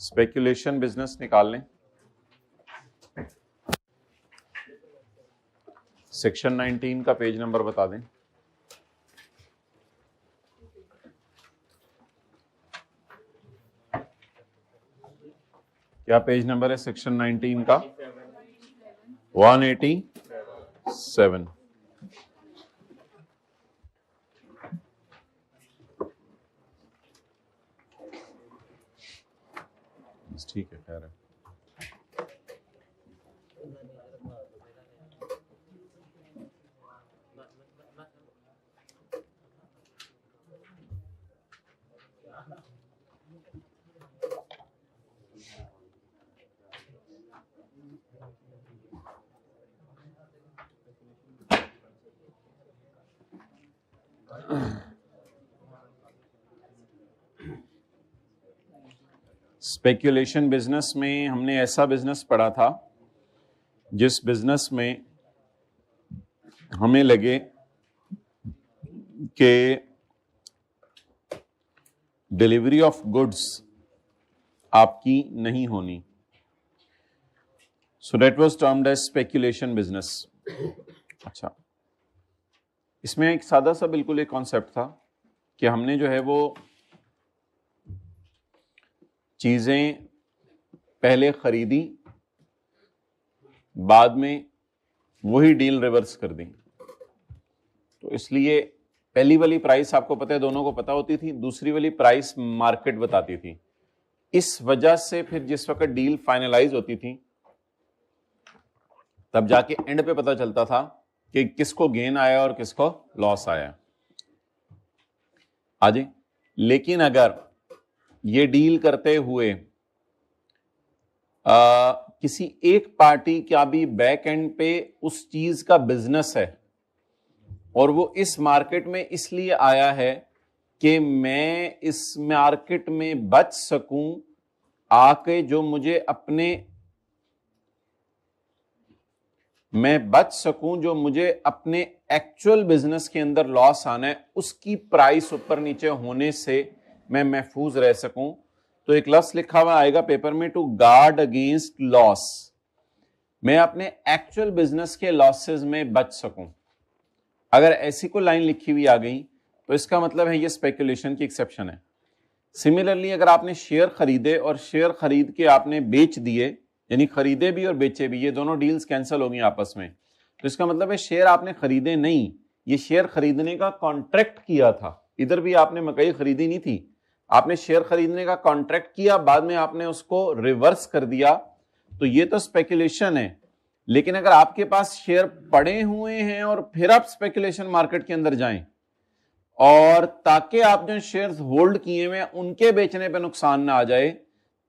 Speculation business निकाल लें। Section 19 का पेज नंबर बता दें। क्या पेज नंबर है सेक्शन 19 का? 187। ठीक है, खैर है। स्पेक्यूलेशन बिजनेस में हमने ऐसा बिजनेस पढ़ा था जिस बिजनेस में हमें लगे कि डिलीवरी ऑफ गुड्स आपकी नहीं होनी, so that was termed as speculation business. अच्छा, इसमें एक सादा सा बिल्कुल एक कॉन्सेप्ट था कि हमने जो है वो चीजें पहले खरीदी, बाद में वही डील रिवर्स कर दी। तो इसलिए पहली वाली प्राइस आपको पता है, दोनों को पता होती थी, दूसरी वाली प्राइस मार्केट बताती थी। इस वजह से फिर जिस वक्त डील फाइनलाइज होती थी तब जाके एंड पे पता चलता था कि किसको गेन आया और किसको लॉस आया। आजी, लेकिन अगर ये डील करते हुए किसी एक पार्टी का भी बैक एंड पे उस चीज का बिजनेस है और वो इस मार्केट में इसलिए आया है कि मैं इस मार्केट में बच सकूं, आके जो मुझे अपने एक्चुअल बिजनेस के अंदर लॉस आना है, उसकी प्राइस ऊपर नीचे होने से मैं महफूज रह सकूं, तो एक लफ्ज लिखा हुआ आएगा पेपर में, टू गार्ड अगेंस्ट लॉस। मैं अपने एक्चुअल बिजनेस के लॉसेस में बच सकूं। अगर ऐसी कोई लाइन लिखी हुई आ गई तो इसका मतलब है ये स्पेकुलेशन की एक्सेप्शन है। सिमिलरली अगर आपने शेयर खरीदे और शेयर खरीद के आपने बेच दिए, यानी खरीदे भी और बेचे भी, ये दोनों डील्स कैंसिल हो गई आपस में, तो इसका मतलब है शेयर आपने खरीदे नहीं, ये शेयर खरीदने का कॉन्ट्रैक्ट किया था। इधर भी आपने मकई खरीदी नहीं थी, आपने शेयर खरीदने का कॉन्ट्रैक्ट किया, बाद में आपने उसको रिवर्स कर दिया, तो ये तो स्पेकुलेशन है। लेकिन अगर आपके पास शेयर पड़े हुए हैं और फिर आप स्पेकुलेशन मार्केट के अंदर जाएं और ताकि आप जो शेयर्स होल्ड किए हुए उनके बेचने पे नुकसान ना आ जाए,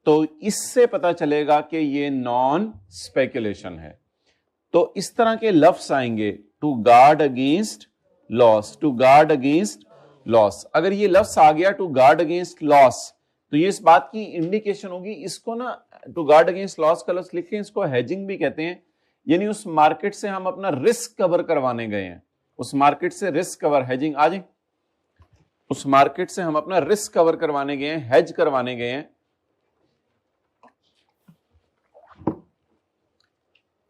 तो इससे पता चलेगा कि ये नॉन स्पेकुलेशन है। तो इस तरह के लफ्ज आएंगे, to guard against loss, to guard against loss. अगर ये लफ्ज आ गया टू गार्ड अगेंस्ट लॉस, तो ये इस बात की इंडिकेशन होगी, इसको ना टू गार्ड अगेंस्ट लॉस का लफ्ज लिखें, इसको हेजिंग भी कहते हैं, यानी उस मार्केट से हम अपना रिस्क कवर करवाने गए हैं, उस मार्केट से रिस्क कवर, हेजिंग आ जाए, उस मार्केट से हम अपना रिस्क कवर करवाने गए हैं, हेज करवाने गए हैं।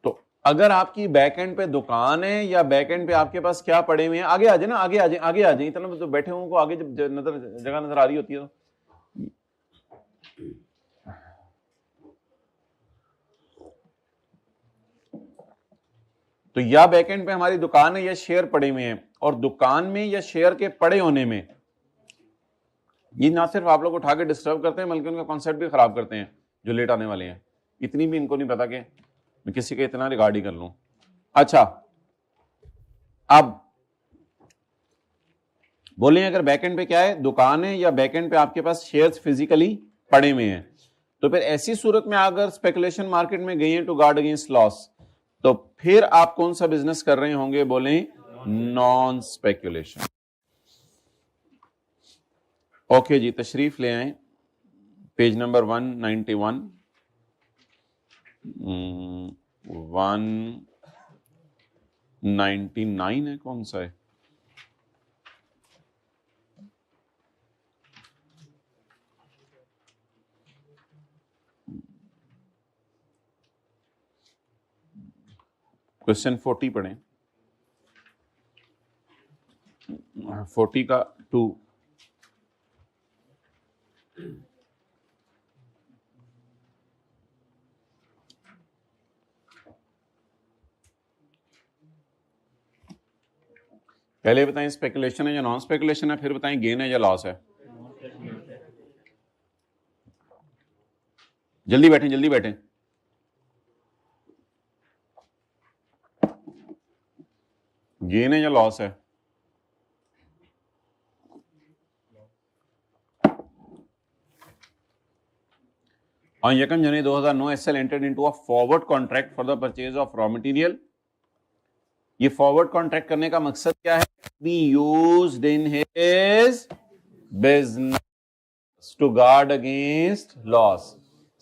तो अगर आपकी बैक एंड पे दुकान है या बैक एंड पे आपके पास क्या पड़े हुए हैं, आगे आ जाए ना, आगे आ जाए, आगे आ जाए, इतना तो बैठे हुए को आगे जब जगह नजर आ रही होती है तो या बैक एंड पे हमारी दुकान है या शेयर पड़े हुए हैं, और दुकान में या शेयर के पड़े होने में ये ना सिर्फ आप लोग उठा के डिस्टर्ब करते हैं बल्कि उनका कॉन्सेप्ट भी खराब करते हैं जो लेट आने वाले हैं। इतनी भी इनको नहीं पता कि मैं किसी का इतना रिगार्ड ही कर लूं। अच्छा, अब बोले अगर बैकएंड पे क्या है, दुकान है, या बैकएंड पे आपके पास शेयर्स फिजिकली पड़े हुए हैं, तो फिर ऐसी सूरत में अगर स्पेकुलेशन मार्केट में गई है टू गार्ड अगेंस्ट लॉस, तो फिर आप कौन सा बिजनेस कर रहे होंगे? बोले नॉन स्पेकुलेशन। ओके जी, तशरीफ ले आए पेज नंबर 191, 199 है, कौन सा है? क्वेश्चन 40 पढ़ें, 40 का 2। पहले बताएं स्पेकुलेशन है या नॉन स्पेकुलेशन है, फिर बताएं गेन है या लॉस है। जल्दी बैठें, जल्दी बैठें। गेन है या लॉस है? On 1 January 2009 SL entered into a forward contract for the purchase of raw material. ये फॉरवर्ड कॉन्ट्रैक्ट करने का मकसद क्या है? Be used in his business to guard against loss.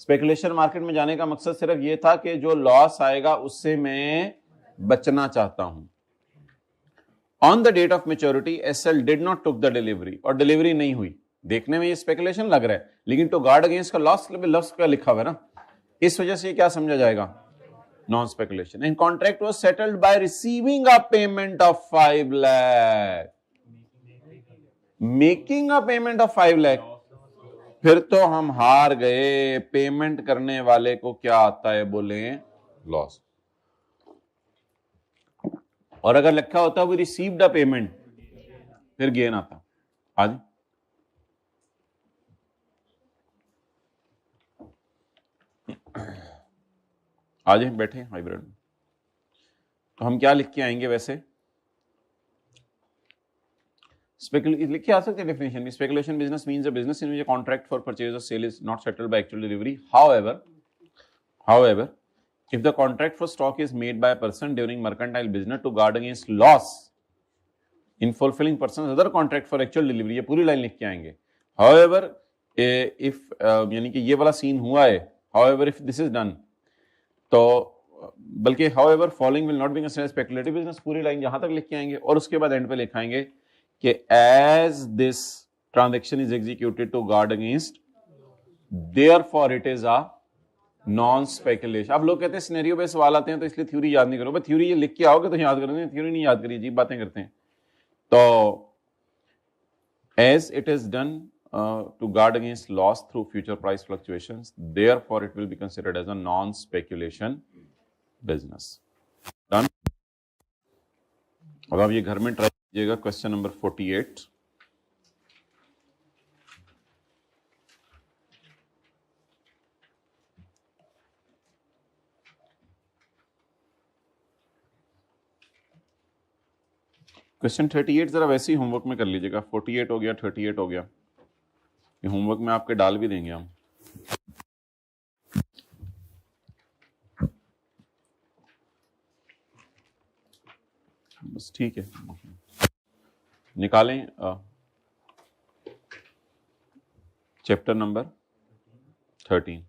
Speculation market में जाने का मकसद सिर्फ ये था कि जो लॉस आएगा उससे मैं बचना चाहता हूं। On the date of maturity, SL did not took the delivery, और डिलीवरी नहीं हुई। देखने में ये स्पेकुलेशन लग रहा है, लेकिन टू गार्ड अगेंस्ट का लॉस लफ्ज का लिखा हुआ है ना, इस वजह से ये क्या समझा जाएगा? Non speculation. And contract was settled bye receiving a payment of 5 lakh, making a payment of 5 lakh. फिर तो हम हार गए। पेमेंट करने वाले को क्या आता है? बोले लॉस। और अगर लिखा होता वो रिसीव्ड अ पेमेंट, फिर गेन आता। आज आज बैठे हाइब्रिड। तो हम क्या लिख के आएंगे? वैसे लिख के आ सकते हैं डेफिनेशन में। Speculation business means a business in which a contract for purchase और sale is not settled by actual delivery. However, if the contract for stock is made by a person during mercantile business to guard against loss in fulfilling person's other contract for actual delivery, ये पूरी line लिख के आएंगे। However, if यानी कि ये वाला scene हुआ है, however if this is done, तो बल्कि however following will not be considered speculative business, पूरी लाइन यहां तक लिख के आएंगे और उसके बाद एंड पे लिखाएंगे कि as this transaction is executed to guard against, therefore it is a non speculation. अब लोग कहते हैं सिनेरियो पे सवाल आते हैं तो इसलिए थ्योरी याद नहीं करो। बस थ्योरी ये लिख के आओगे तो याद करोगे, थ्योरी नहीं याद करिए, अजीब बातें करते हैं। तो as it is done to guard against loss through future price fluctuations, therefore it will be considered as a non speculation business. Done. अब आप ये घर में ट्राई कीजिएगा। Question number 48। क्वेश्चन 38 जरा वैसे ही होमवर्क में कर लीजिएगा। 48 हो गया, 38 हो गया, ये होमवर्क में आपके डाल भी देंगे हम। बस ठीक है, निकालें चैप्टर नंबर 13।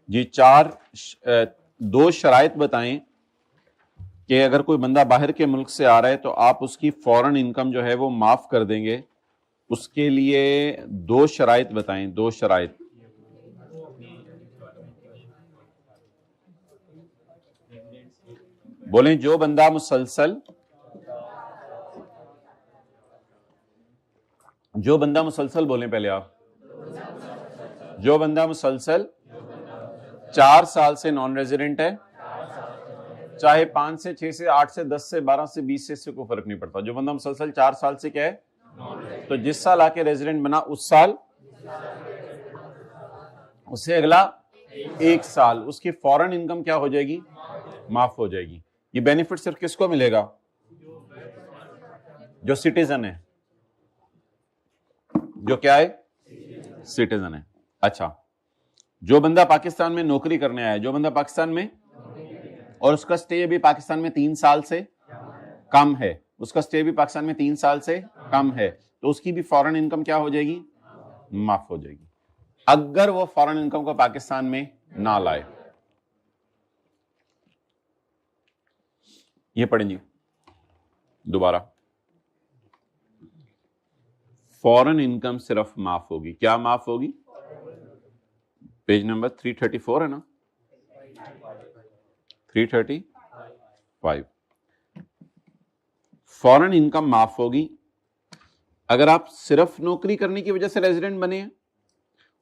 जी दो शराइत बताएं कि अगर कोई बंदा बाहर के मुल्क से आ रहा है तो आप उसकी फॉरेन इनकम जो है वो माफ कर देंगे। उसके लिए दो शराइत बताएं, दो शराइत। बोलें जो बंदा मुसलसल बोलें पहले आप। जो बंदा मुसलसल 4 साल से नॉन रेजिडेंट है, चाहे 5 से 6 से 8 से 10 से 12 से 20 से, इससे कोई फर्क नहीं पड़ता। जो बंदा मुसलसल 4 साल से क्या है, तो जिस साल आके रेजिडेंट बना उस साल उससे अगला 1 साल उसकी फॉरेन इनकम क्या हो जाएगी, माफ हो जाएगी। ये बेनिफिट सिर्फ किसको मिलेगा, जो सिटीजन है, जो क्या है, सिटीजन है। अच्छा, जो बंदा पाकिस्तान में नौकरी करने आया है, जो बंदा पाकिस्तान में और उसका स्टे भी पाकिस्तान में 3 साल से कम है, उसका स्टे भी पाकिस्तान में 3 साल से कम है, तो उसकी भी फॉरेन इनकम क्या हो जाएगी, माफ हो जाएगी, अगर वो फॉरेन इनकम को पाकिस्तान में ना लाए। ये पढ़ें जी दोबारा। फॉरेन इनकम सिर्फ माफ होगी, क्या माफ होगी, पेज नंबर 334 है ना, 335। फॉरेन इनकम माफ होगी अगर आप सिर्फ नौकरी करने की वजह से रेजिडेंट बने हैं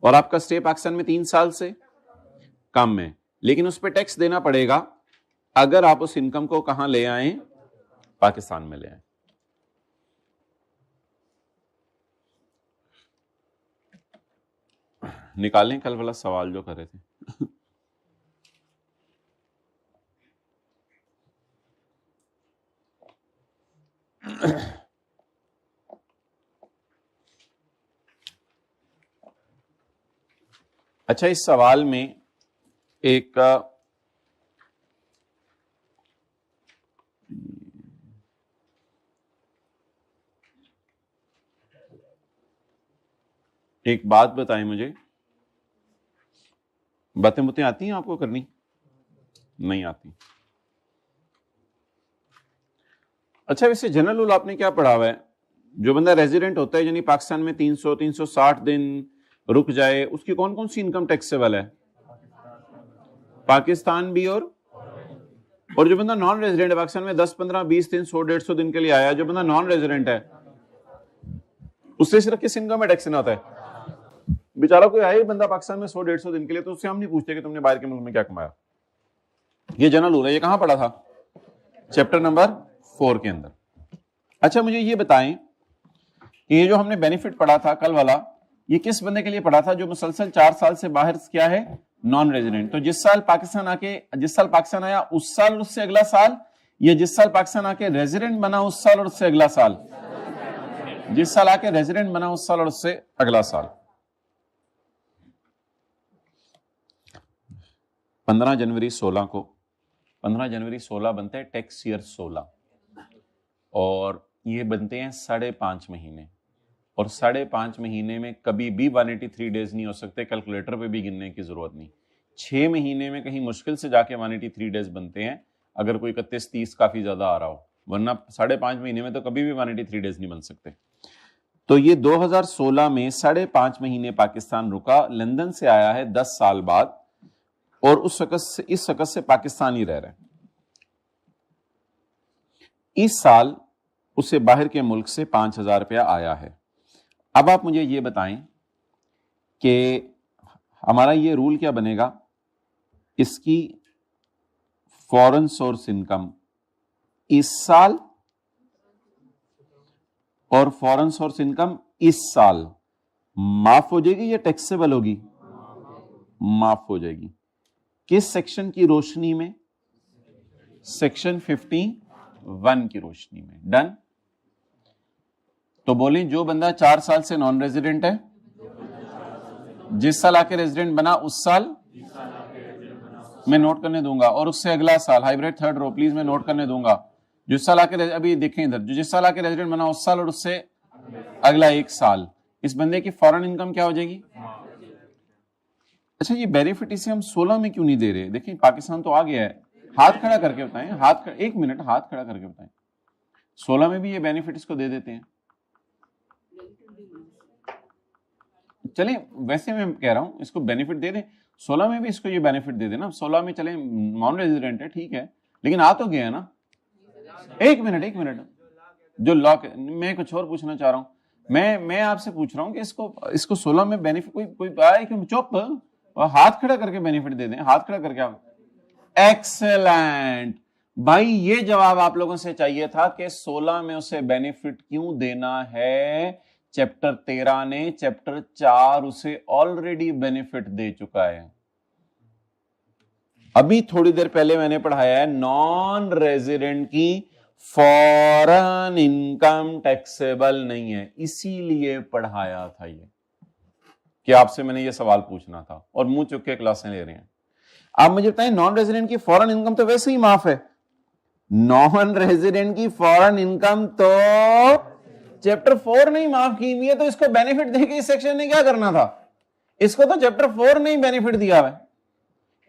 और आपका स्टे पाकिस्तान में 3 साल से कम है, लेकिन उस पर टैक्स देना पड़ेगा अगर आप उस इनकम को कहां ले आए, पाकिस्तान में ले आए। निकालें कल वाला सवाल जो कर रहे थे। अच्छा, इस सवाल में एक बात बताएं मुझे, बातें आती हैं आपको करनी? नहीं आती। अच्छा, वैसे जनरल रूल आपने क्या पढ़ा हुआ है? जो बंदा रेजिडेंट होता है यानी पाकिस्तान में 360 दिन रुक जाए, उसकी कौन कौन सी इनकम टैक्सेबल है? पाकिस्तान भी और जो बंदा नॉन रेजिडेंट है पाकिस्तान में 10, 15, 20 दिन, 100, 150 दिन के लिए आया, जो बंदा नॉन रेजिडेंट है उससे सिर्फ किस इनकम में टैक्स ना होता है? बेचारा कोई आए बंदा पाकिस्तान में 100, 150 दिन के लिए, तो उससे हम नहीं पूछते कि तुमने बाहर के मुल्क में क्या कमाया। ये जनरल रूल है। ये कहां पढ़ा था? चैप्टर नंबर 4 के अंदर। अच्छा, मुझे ये बताएं कि ये जो हमने बेनिफिट पढ़ा था कल वाला, ये किस बंदे के लिए पढ़ा था जो मुसलसल 4 साल से बाहर क्या है, नॉन रेजिडेंट? तो जिस साल पाकिस्तान आया उस साल और उससे अगला साल, या जिस साल पाकिस्तान आके रेजिडेंट बना उस साल और उससे अगला साल? जिस साल आके रेजिडेंट बना उस साल और उससे अगला साल। 15 जनवरी 16 बनते हैं टैक्स ईयर 16, और ये बनते हैं 5.5 महीने, और 5.5 महीने में कभी भी 183 डेज नहीं हो सकते, कैलकुलेटर पे भी गिनने की जरूरत नहीं। 6 महीने में कहीं मुश्किल से जाके 183 डेज बनते हैं, अगर कोई 31-30 काफी ज्यादा आ रहा हो, वरना 5.5 महीने में तो कभी भी 183 डेज नहीं बन सकते। तो ये 2016 में 5.5 महीने पाकिस्तान रुका, लंदन से आया है 10 साल बाद, और इस वक्त से पाकिस्तान ही रह रहे हैं। इस साल उसे बाहर के मुल्क से 5,000 रुपया आया है। अब आप मुझे ये बताएं कि हमारा ये रूल क्या बनेगा, इसकी फॉरेन सोर्स इनकम इस साल और फॉरेन सोर्स इनकम इस साल माफ हो जाएगी या टैक्सेबल होगी? माफ हो जाएगी। किस सेक्शन की रोशनी में? सेक्शन 51 की रोशनी में। डन? तो बोलें जो बंदा 4 साल से नॉन रेजिडेंट है, जिस साल आके रेजिडेंट बना उस साल मैं नोट करने दूंगा, और उससे अगला साल, हाइब्रिड थर्ड रो प्लीज मैं नोट करने दूंगा। जिस साल आके, अभी देखें इधर, जो जिस साल आके रेजिडेंट बना उस साल और उससे अगला 1 साल, इस बंदे की फॉरेन इनकम क्या हो जाएगी? अच्छा, ये बेनिफिट इसे हम 16 में क्यों नहीं दे रहे? देखिए पाकिस्तान तो आ गया है, हाथ खड़ा करके बताएं, एक मिनट हाथ खड़ा करके बताएं, 16 में भी ये बेनिफिट इसको दे देते हैं। चले वैसे मैं कह रहा हूं इसको बेनिफिट दे दें, 16 में भी इसको ये बेनिफिट दे देना। 16 में चले नॉन रेजिडेंट है, ठीक है, लेकिन आ तो गया है ना। एक मिनट, जो लॉ, मैं कुछ और पूछना चाह रहा हूं। मैं आपसे पूछ रहा हूं कि इसको 16 में बेनिफिट कोई आए कि चुप, हाथ खड़ा करके बेनिफिट दे दें, हाथ खड़ा करके आप। एक्सेलेंट भाई, ये जवाब आप लोगों से चाहिए था कि 16 में उसे बेनिफिट क्यों देना है। चैप्टर 13 ने चैप्टर 4 उसे ऑलरेडी बेनिफिट दे चुका है। अभी थोड़ी देर पहले मैंने पढ़ाया है नॉन रेजिडेंट की फॉरेन इनकम टैक्सेबल नहीं है, इसीलिए पढ़ाया था ये कि आपसे मैंने ये सवाल पूछना था, और मुंह चुक के क्लासें ले रहे हैं। आप मुझे बताएं, नॉन रेजिडेंट की फॉरेन इनकम तो वैसे ही माफ है। नॉन रेजिडेंट की फॉरेन इनकम तो चैप्टर 4 नहीं माफ की हुई है, तो इसको बेनिफिट देके इस सेक्शन ने क्या करना था? इसको तो चैप्टर 4 ने ही बेनिफिट दिया है,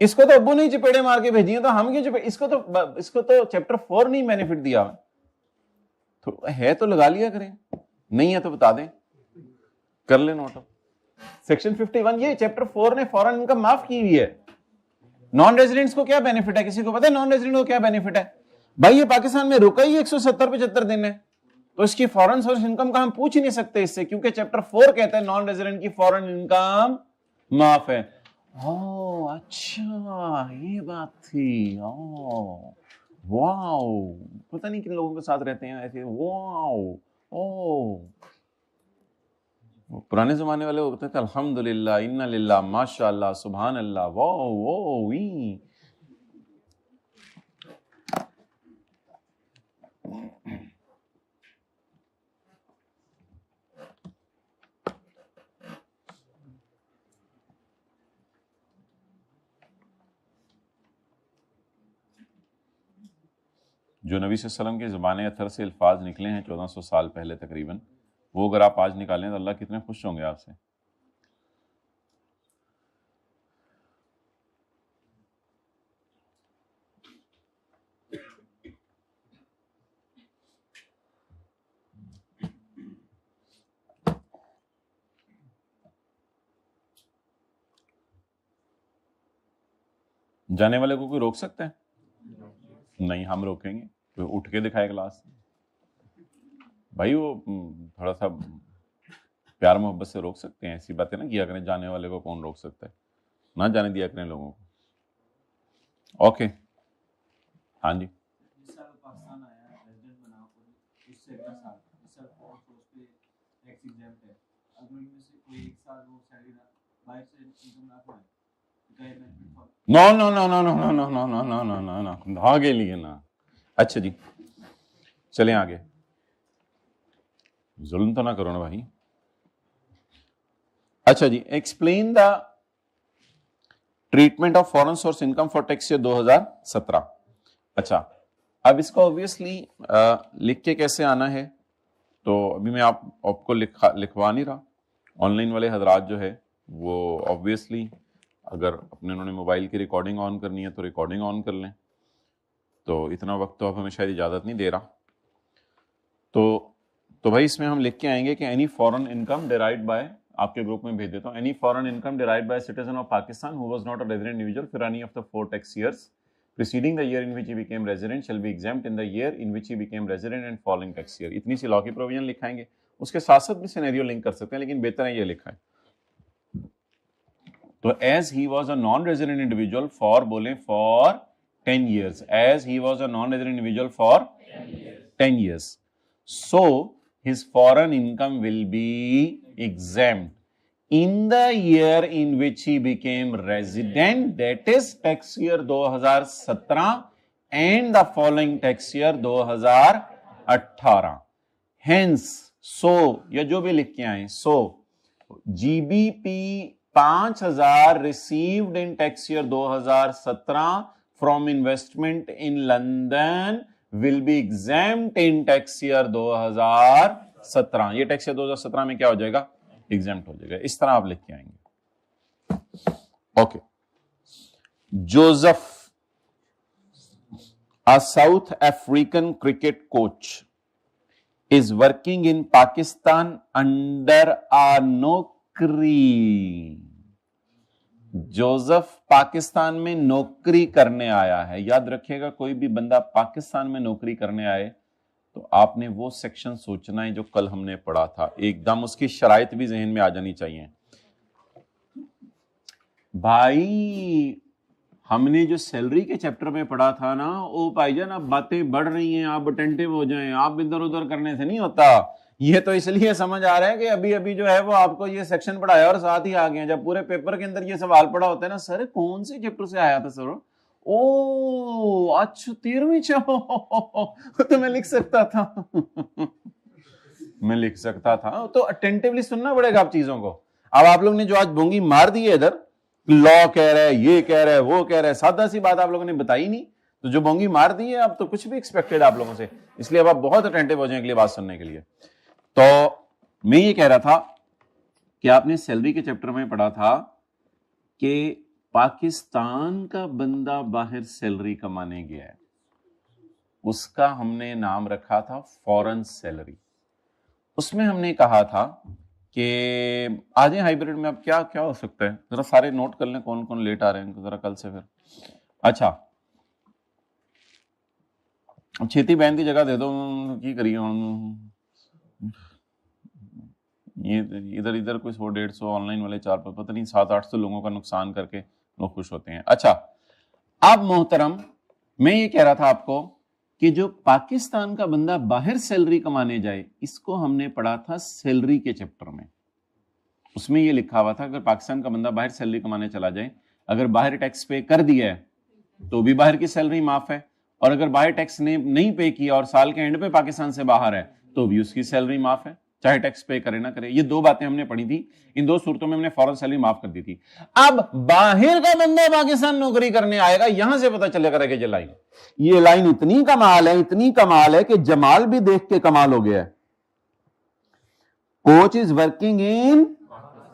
इसको तो अब्बू ने चपेड़े मार के भेजी है, तो हम क्यों चपेड़े? इसको तो चैप्टर 4 ने ही बेनिफिट दिया है। तो है तो लगा लिया करें, नहीं है तो बता दें, कर ले नोट। सेक्शन 51 ये चैप्टर 4 ने फॉरेन इनकम माफ की हुई है। नॉन रेजिडेंट्स को क्या बेनिफिट है, किसी को पता है नॉन रेजिडेंट को क्या बेनिफिट है? भाई ये पाकिस्तान में रुका ही 170-75 दिन है, तो इसकी फॉरेन सोर्स इनकम का हम पूछ ही नहीं सकते इससे, क्योंकि चैप्टर 4 कहता है नॉन रेजिडेंट की फॉरेन इनकम माफ है। ओह अच्छा ये बात थी। ओह वाओ, पता नहीं किन लोगों के साथ रहते हैं ऐसे। वाओ ओह, पुराने जमाने वाले होते थे अल्हम्दुलिल्लाह, इन्ना लिल्लाह, माशाअल्लाह, सुभान अल्लाह, वाओ वो वी। जो नबी सल्लल्लाहु अलैहि वसल्लम के ज़बान अतर से अल्फाज निकले हैं 1400 साल पहले तकरीबन, वो अगर आप आज निकालें तो अल्लाह कितने खुश होंगे आपसे। जाने वाले को कोई रोक सकता है? नहीं, हम रोकेंगे। तो उठ के दिखाए क्लास भाई, वो थोड़ा सा प्यार मोहब्बत से रोक सकते हैं, ऐसी बातें ना किया करें। जाने वाले को कौन रोक सकता है? ना जाने दिया करें लोगों को। ओके हाँ जी। पाकिस्तान आया रेजिडेंट बना, उससे अगला साल इस साल और पे टैक्स एग्जाम्प्ट है। अगर इनमें से कोई एक साल वो सैलरी बाहर से इनकम ना कमाए, no no no no no no no no no no no no no आगे लिए ना। अच्छा जी चलें आगे, जुल्म तो ना करो ना भाई। अच्छा जी, explain the treatment of foreign source income for tax year 2017। अच्छा, अब इसको ऑब्वियसली लिख के कैसे आना है, तो अभी मैं आपको लिखवा नहीं रहा। ऑनलाइन वाले हजरात जो है वो ऑब्वियसली अगर अपने उन्होंने मोबाइल की रिकॉर्डिंग ऑन करनी है तो रिकॉर्डिंग ऑन कर लें। तो इतना वक्त तो अब हमें शायद इजाज़त नहीं दे रहा। तो भाई इसमें हम लिख के आएंगे कि any foreign income derived bye, आपके ग्रुप में भेज देता हूँ, any foreign income derived bye citizen of Pakistan who was not a resident individual for any of the 4 tax years preceding the year in which he became resident shall be exempt in the year in which he became resident and following tax year। इतनी सी law की provision लिखाएंगे, उसके साथ साथ भी scenario link कर सकते हैं, लेकिन बेहतर है ये लिखा है। तो as he was a non-resident individual for बोले for 10 years, as he was a non-resident individual for 10 years, so his foreign income will be exempt in the year in which he became resident, that is tax year 2017 and the following tax year 2018। hence so या जो भी लिख के आए, so GBP 5000 received in tax year 2017 from investment in London will be exempt in tax year 2017। ये tax year 2017 में क्या हो जाएगा? एग्जाम्प्ट हो जाएगा। इस तरह आप लिख के आएंगे। Okay, Joseph, a South African cricket coach is working in Pakistan under a नौकरी। जोसेफ पाकिस्तान में नौकरी करने आया है। याद रखिएगा, कोई भी बंदा पाकिस्तान में नौकरी करने आए तो आपने वो सेक्शन सोचना है जो कल हमने पढ़ा था, एकदम उसकी शराइत भी जहन में आ जानी चाहिए। भाई हमने जो सैलरी के चैप्टर में पढ़ा था ना, ओ भाईजान अब बातें बढ़ रही हैं, आप अटेंटिव हो जाएं, आप इधर उधर करने से नहीं होता। ये तो इसलिए समझ आ रहा है कि अभी अभी जो है वो आपको ये सेक्शन पढ़ाया और साथ ही आ गए। जब पूरे पेपर के अंदर ये सवाल पढ़ा होता है ना, सर कौन से चैप्टर से आया था सर? ओ अच्छा 13वीं तो मैं लिख सकता था मैं लिख सकता था। तो अटेंटिवली सुनना पड़ेगा आप चीजों को। अब आप लोग ने जो आज भोंगी मार दी है, इधर लॉ कह रहा है, ये कह रहा है, वो कह रहा है, सादा सी बात आप लोगों ने बताई नहीं, तो जो भोंगी मार दी है अब तो कुछ भी एक्सपेक्टेड आप लोगों से। इसलिए अब आप बहुत अटेंटिव हो जाएं अगली बात सुनने के लिए। तो मैं ये कह रहा था कि आपने सैलरी के चैप्टर में पढ़ा था कि पाकिस्तान का बंदा बाहर सैलरी कमाने गया है, उसका हमने नाम रखा था फॉरेन सैलरी। उसमें हमने कहा था کہ آ जाए हाइब्रिड में. अब क्या क्या हो सकता है, जरा सारे नोट कर लें कौन कौन लेट आ रहे हैं जरा कल से फिर. अच्छा छेती बहन की जगह दे दो की करिए ये इधर इधर कोई 100-150 ऑनलाइन वाले 4 पता नहीं 700-800 लोगों का नुकसान करके लोग खुश होते हैं. अच्छा अब मोहतरम मैं ये कह रहा था आपको कि जो पाकिस्तान का बंदा बाहर सैलरी कमाने जाए, इसको हमने पढ़ा था सैलरी के चैप्टर में. उसमें ये लिखा हुआ था अगर पाकिस्तान का बंदा बाहर सैलरी कमाने चला जाए, अगर बाहर टैक्स पे कर दिया है तो भी बाहर की सैलरी माफ है, और अगर बाहर टैक्स ने नहीं पे किया और साल के एंड पे पाकिस्तान से बाहर है तो भी उसकी सैलरी माफ है, चाहे टैक्स पे करे ना करे. ये दो बातें हमने पढ़ी थी. इन दो सूरतों में हमने फौरन सैलरी माफ कर दी थी. अब बाहर का बंदा पाकिस्तान नौकरी करने आएगा, यहां से पता चलेगा कि ये लाइन इतनी कमाल है कि जमाल भी देख के कमाल हो गया है. Coach is working in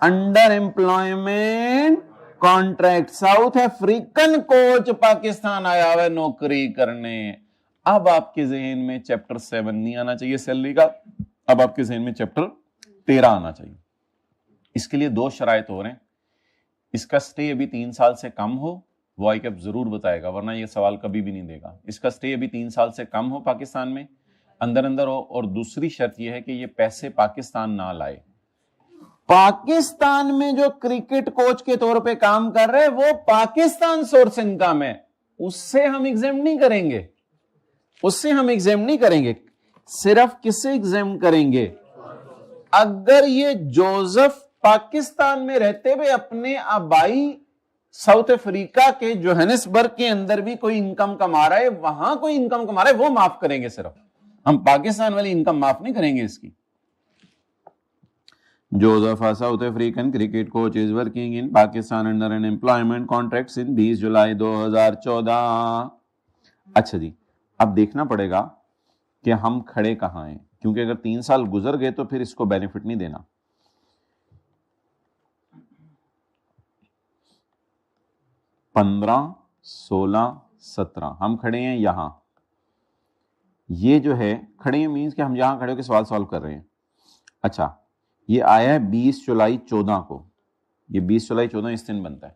under employment contract. South African coach Pakistan आया हुआ है नौकरी करने. अब आपके जहन में चैप्टर 7 नहीं आना चाहिए सैलरी का, अब आपके जहन में चैप्टर 13 आना चाहिए. इसके लिए दो शराइत हो रहे हैं. इसका स्टे अभी 3 साल से कम हो, वो आईकैप जरूर बताएगा, वरना ये सवाल कभी भी नहीं देगा. इसका स्टे अभी 3 साल से कम हो पाकिस्तान में, अंदर हो, और दूसरी शर्त यह है कि ये पैसे पाकिस्तान ना लाए. पाकिस्तान में जो क्रिकेट कोच के तौर पे काम कर रहे हैं वो पाकिस्तान सोर्स इनकम है, उससे हम एग्जाम नहीं करेंगे. सिर्फ किसे एग्जाम करेंगे? अगर ये जोसेफ पाकिस्तान में रहते हुए अपने आबाई साउथ अफ्रीका के जोहानिसबर्ग के अंदर भी कोई इनकम कमा रहा है, वहां कोई इनकम कमा रहा है, वो माफ करेंगे. सिर्फ हम पाकिस्तान वाली इनकम माफ नहीं करेंगे इसकी. Joseph south African cricket coach is working in Pakistan under an employment contract in 20 जुलाई 2014. अच्छा जी, अब देखना पड़ेगा कि हम खड़े कहां हैं, क्योंकि अगर 3 साल गुजर गए तो फिर इसको बेनिफिट नहीं देना. 15, 16, 17 हम खड़े हैं यहां. ये जो है खड़े हैं मीन्स कि हम यहां खड़े होकर सवाल सॉल्व कर रहे हैं. अच्छा ये आया है 20 जुलाई 14 को, ये 20 जुलाई 14 इस दिन बनता है,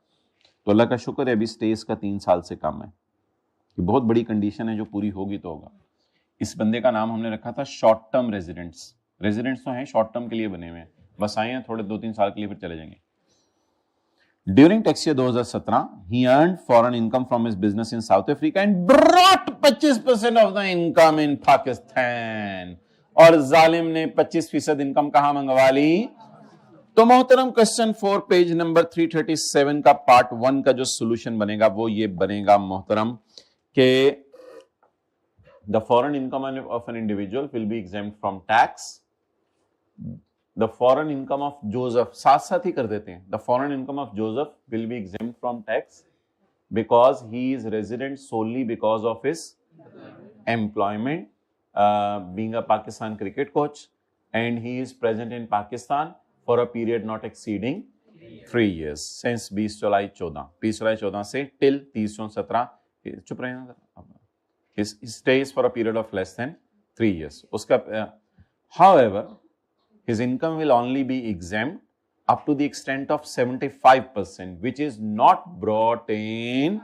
तो अल्लाह का शुक्र है अभी स्टेज का 3 साल से कम है. ये बहुत बड़ी कंडीशन है जो पूरी होगी तो होगा. इस बंदे का नाम हमने रखा था शॉर्ट टर्म रेजिडेंट्स. रेजिडेंट्स तो हैं शॉर्ट टर्म के लिए बने हुए हैं, बस आए हैं थोड़े 2-3 साल के लिए फिर चले जाएंगे. During tax year 2017 he earned foreign income from his business in South Africa and brought 25% of the income in Pakistan. और जालिम ने 25% इनकम कहां मंगवा ली? तो मोहतरम क्वेश्चन 4 पेज नंबर 337 का पार्ट 1 का जो सोल्यूशन बनेगा वो ये बनेगा मोहतरम के the foreign income of an individual will be exempt from tax. The foreign income of Joseph, साथ ही कर देते हैं, the foreign income of Joseph will be exempt from tax because he is resident solely because of his employment, being a Pakistan cricket coach, and he is present in Pakistan for a period not exceeding 3 years since 20 जुलाई 14 से till 30/6/17. चुप रहे ना, his stays for a period of less than 3 years. उसका however his income will only be exempt up to the extent of 75%, which is not brought in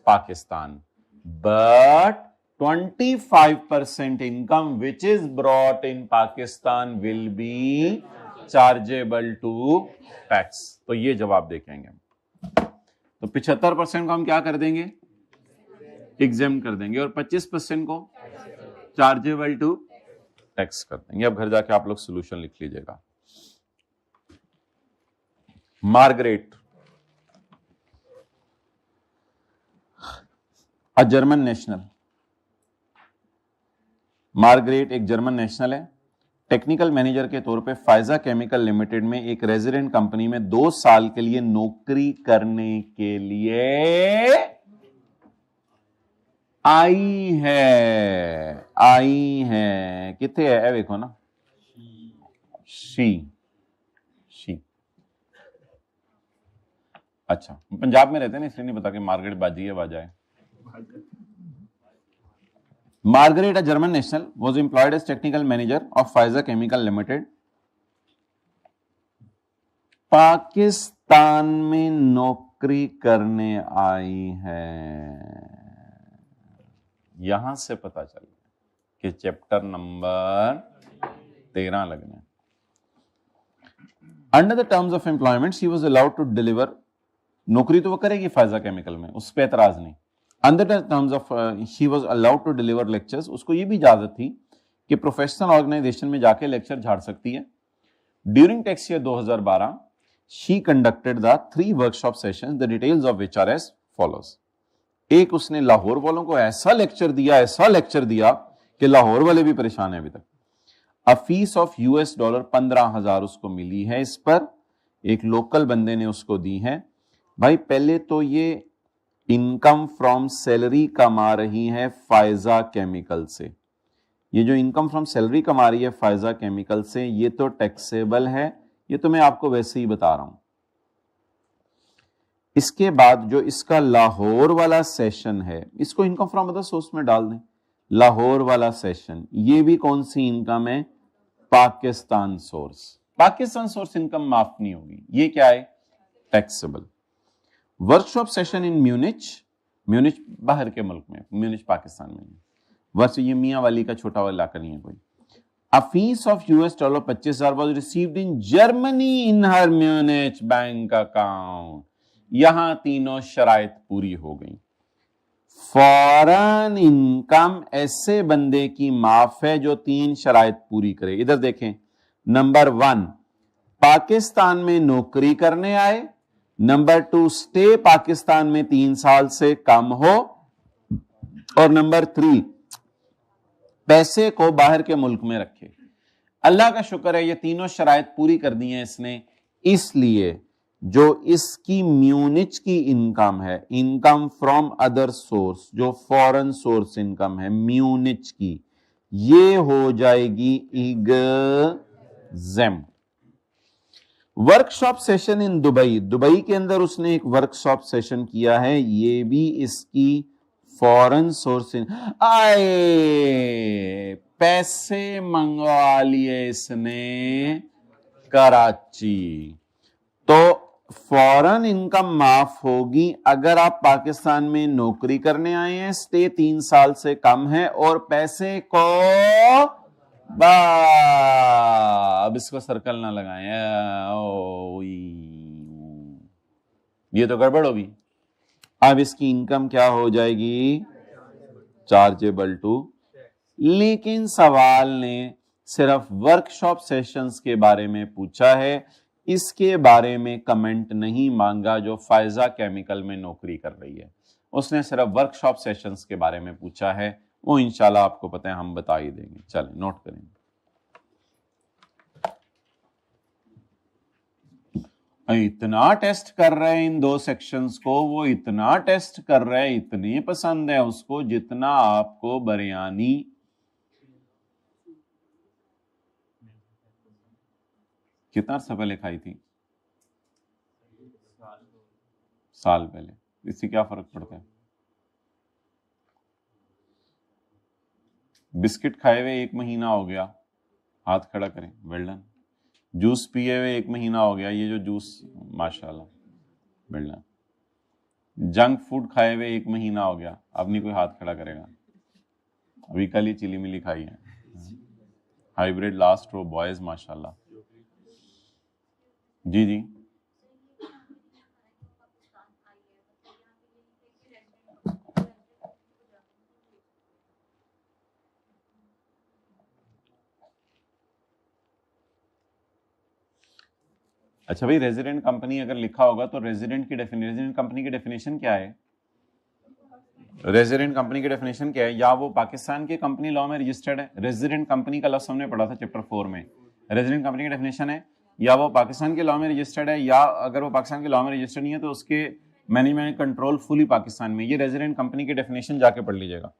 Pakistan, but 25% income which is brought in Pakistan will be chargeable to tax. तो ये जवाब देखेंगे. तो 75% को हम क्या कर देंगे? एग्जेम्प्ट कर देंगे, और 25% को चार्जेबल टू टैक्स कर देंगे. अब घर जाके आप लोग सोल्यूशन लिख लीजिएगा. Margaret, a German national. Margaret एक जर्मन नेशनल है. टेक्निकल मैनेजर के तौर पे फाइजा केमिकल लिमिटेड में एक रेजिडेंट कंपनी में 2 साल के लिए नौकरी करने के लिए आई है. कितने है देखो ना, शी. अच्छा पंजाब में रहते हैं ना इसलिए नहीं पता कि मार्गरेट बाजी है बाजा है. Margaret, a German national, was employed as technical manager of Pfizer Chemical Limited. Pakistan में नौकरी करने आई है। यहां से पता चल गया कि चैप्टर नंबर 13 लगना है। Under the terms of employment she was allowed to deliver, नौकरी तो वो करेगी फायजा केमिकल में, उस पर एतराज नहीं। Under the terms of she was allowed to deliver lectures, उसको ये भी इजाजत थी कि प्रोफेशनल ऑर्गेनाइजेशन में जाके लेक्चर झाड़ सकती है। During tax year 2012 she conducted the 3 workshop sessions, the details of which are as follows. एक उसने लाहौर वालों को ऐसा लेक्चर दिया कि लाहौर वाले भी परेशान है अभी तक। अ फीस ऑफ $US 15,000 उसको मिली है इस पर, एक लोकल बंदे ने उसको दी है। भाई पहले तो ये इनकम फ्रॉम सैलरी कमा रही है फायजा केमिकल से, ये जो इनकम फ्रॉम सैलरी कमा रही है फायजा केमिकल से, ये तो टैक्सेबल है, ये तो मैं आपको वैसे ही बता रहा हूं। इसके बाद जो इसका लाहौर वाला सेशन है, इसको इनकम फ्रॉम अदर सोर्स में डाल दें। लाहौर वाला सेशन, ये भी कौन सी इनकम है? Pakistan source. Pakistan source income माफ नहीं होगी, ये क्या है? Taxable. Workshop session in Munich, Munich बाहर के मुल्क में, म्यूनिच पाकिस्तान में नहीं, वर्ष ये मियां वाली का छोटा वाला इलाका नहीं है कोई। A fees of $US 25,000 was received in Germany in her Munich bank account. यहां तीनों शराइत पूरी हो गई। फॉरेन इनकम ऐसे बंदे की माफ है जो 3 शराइत पूरी करे। इधर देखें, नंबर 1 पाकिस्तान में नौकरी करने आए, नंबर 2 स्टे पाकिस्तान में 3 साल से कम हो, और नंबर 3 पैसे को बाहर के मुल्क में रखे। अल्लाह का शुक्र है ये तीनों शराइत पूरी कर दी हैं इसने, इसलिए जो इसकी म्यूनिच की इनकम है, इनकम फ्रॉम अदर सोर्स, जो फॉरेन सोर्स इनकम है म्यूनिच की, ये हो जाएगी exempt. Workshop session in Dubai, Dubai के अंदर उसने एक वर्कशॉप सेशन किया है, ये भी इसकी फॉरेन सोर्स। आए पैसे मंगवा लिए इसने कराची, तो फॉरेन इनकम माफ होगी अगर आप पाकिस्तान में नौकरी करने आए हैं, स्टे 3 साल से कम है, और पैसे को अब इसको सर्कल ना लगाएं, ये तो गड़बड़ होगी। अब इसकी इनकम क्या हो जाएगी? Chargeable to. लेकिन सवाल ने सिर्फ वर्कशॉप सेशंस के बारे में पूछा है, इसके बारे में कमेंट नहीं मांगा जो फायजा केमिकल में नौकरी कर रही है। उसने सिर्फ वर्कशॉप सेशंस के बारे में पूछा है, वो इंशाल्लाह आपको पता है हम बता ही देंगे। चलें नोट करें। इतना टेस्ट कर रहे हैं इन 2 सेक्शंस को, वो इतना टेस्ट कर रहे हैं, इतनी पसंद है उसको जितना आपको बिरयानी। कितना अर्सा पहले खाई थी? साल पहले। इससे क्या फर्क पड़ता है? बिस्किट खाए हुए 1 महीना हो गया, हाथ खड़ा करें, वेल डन। जूस पिए हुए 1 महीना हो गया, ये जो जूस माशाल्लाह, वेल डन। जंक फूड खाए हुए 1 महीना हो गया, अब नहीं कोई हाथ खड़ा करेगा। अभी कल ही चिली मिली खाई है, हाइब्रिड लास्ट रो बॉयज माशाल्लाह। जी जी अच्छा भाई, रेजिडेंट कंपनी अगर लिखा होगा तो रेजिडेंट कंपनी की डेफिनेशन क्या है? रेजिडेंट कंपनी की डेफिनेशन क्या है? या वो पाकिस्तान के कंपनी लॉ में रजिस्टर्ड है, रेजिडेंट कंपनी का लफ्ज़ हमने पढ़ा था चैप्टर 4 में। रेजिडेंट कंपनी की डेफिनेशन है या वो पाकिस्तान के लॉ में रजिस्टर्ड है, या अगर वो पाकिस्तान के लॉ में रजिस्टर्ड नहीं है तो उसके मैनेजमेंट कंट्रोल फुली पाकिस्तान में। ये रेजिडेंट कंपनी की डेफिनेशन जाके पढ़ लीजिएगा।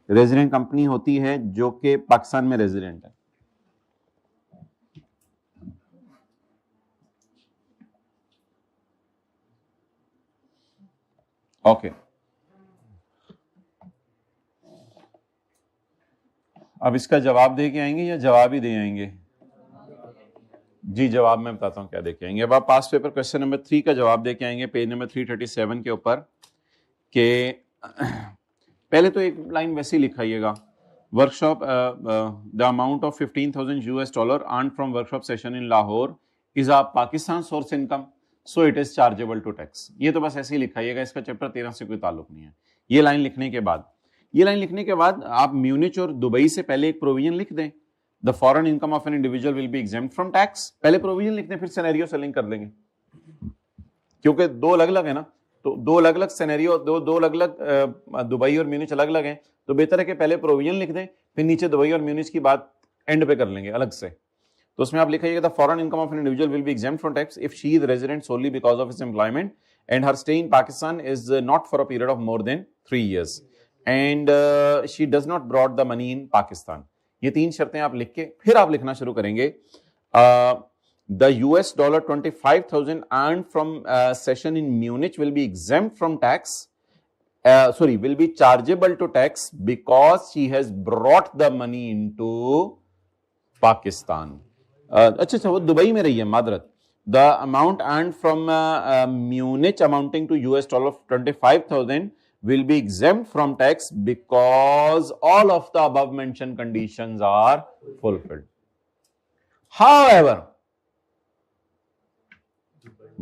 रेजिडेंट कंपनी होती है जो कि पाकिस्तान में रेजिडेंट है। ओके अब इसका जवाब दे के आएंगे या जवाब ही दे आएंगे? جی جواب میں بتاتا ہوں کیا دے کے آئیں گے. اب آپ پاس پیپر کوشچن نمبر 3 کا جواب دے کے آئیں گے پیج نمبر 337 کے اوپر کہ پہلے تو ایک لائن ویسے ہی لکھائیے گا, workshop the amount of $15,000 earned from workshop session in Lahore is a Pakistan source income so it is chargeable to tax. یہ تو بس ایسے ہی لکھائیے گا, اس کا چیپٹر 13 سے کوئی تعلق نہیں ہے. یہ لائن لکھنے کے بعد آپ میونچ اور دبئی سے پہلے ایک پروویژن لکھ دیں, the foreign income of an individual will be exempt from tax. پہلے پروویژن لکھ دیں پھر سینیریو سے لنک کر دیں گے, کیونکہ دو الگ الگ ہے نا, تو دو الگ الگ سینیریو, دو الگ الگ دبئی اور میونچ الگ الگ ہیں, تو بہتر ہے کہ پہلے پروویژن لکھ دیں پھر نیچے دبئی اور میونچ کی بات اینڈ پہ کر لیں گے الگ سے. تو اس میں آپ لکھائیے گا the foreign income of an individual will be exempt from tax if she is resident solely because of his employment and her stay in Pakistan is not for a period of more than 3 years and she does not brought the money in Pakistan. یہ 3 شرطیں آپ لکھ کے پھر آپ لکھنا شروع کریں گے. The $25,000 earned from session in Munich will be exempt from tax. Will be chargeable to tax because she has brought the money into Pakistan. اچھا وہ دبئی میں رہی ہے, معذرت. The amount earned from Munich amounting to $25,000 will be exempt from tax because all of the above mentioned conditions are fulfilled. However,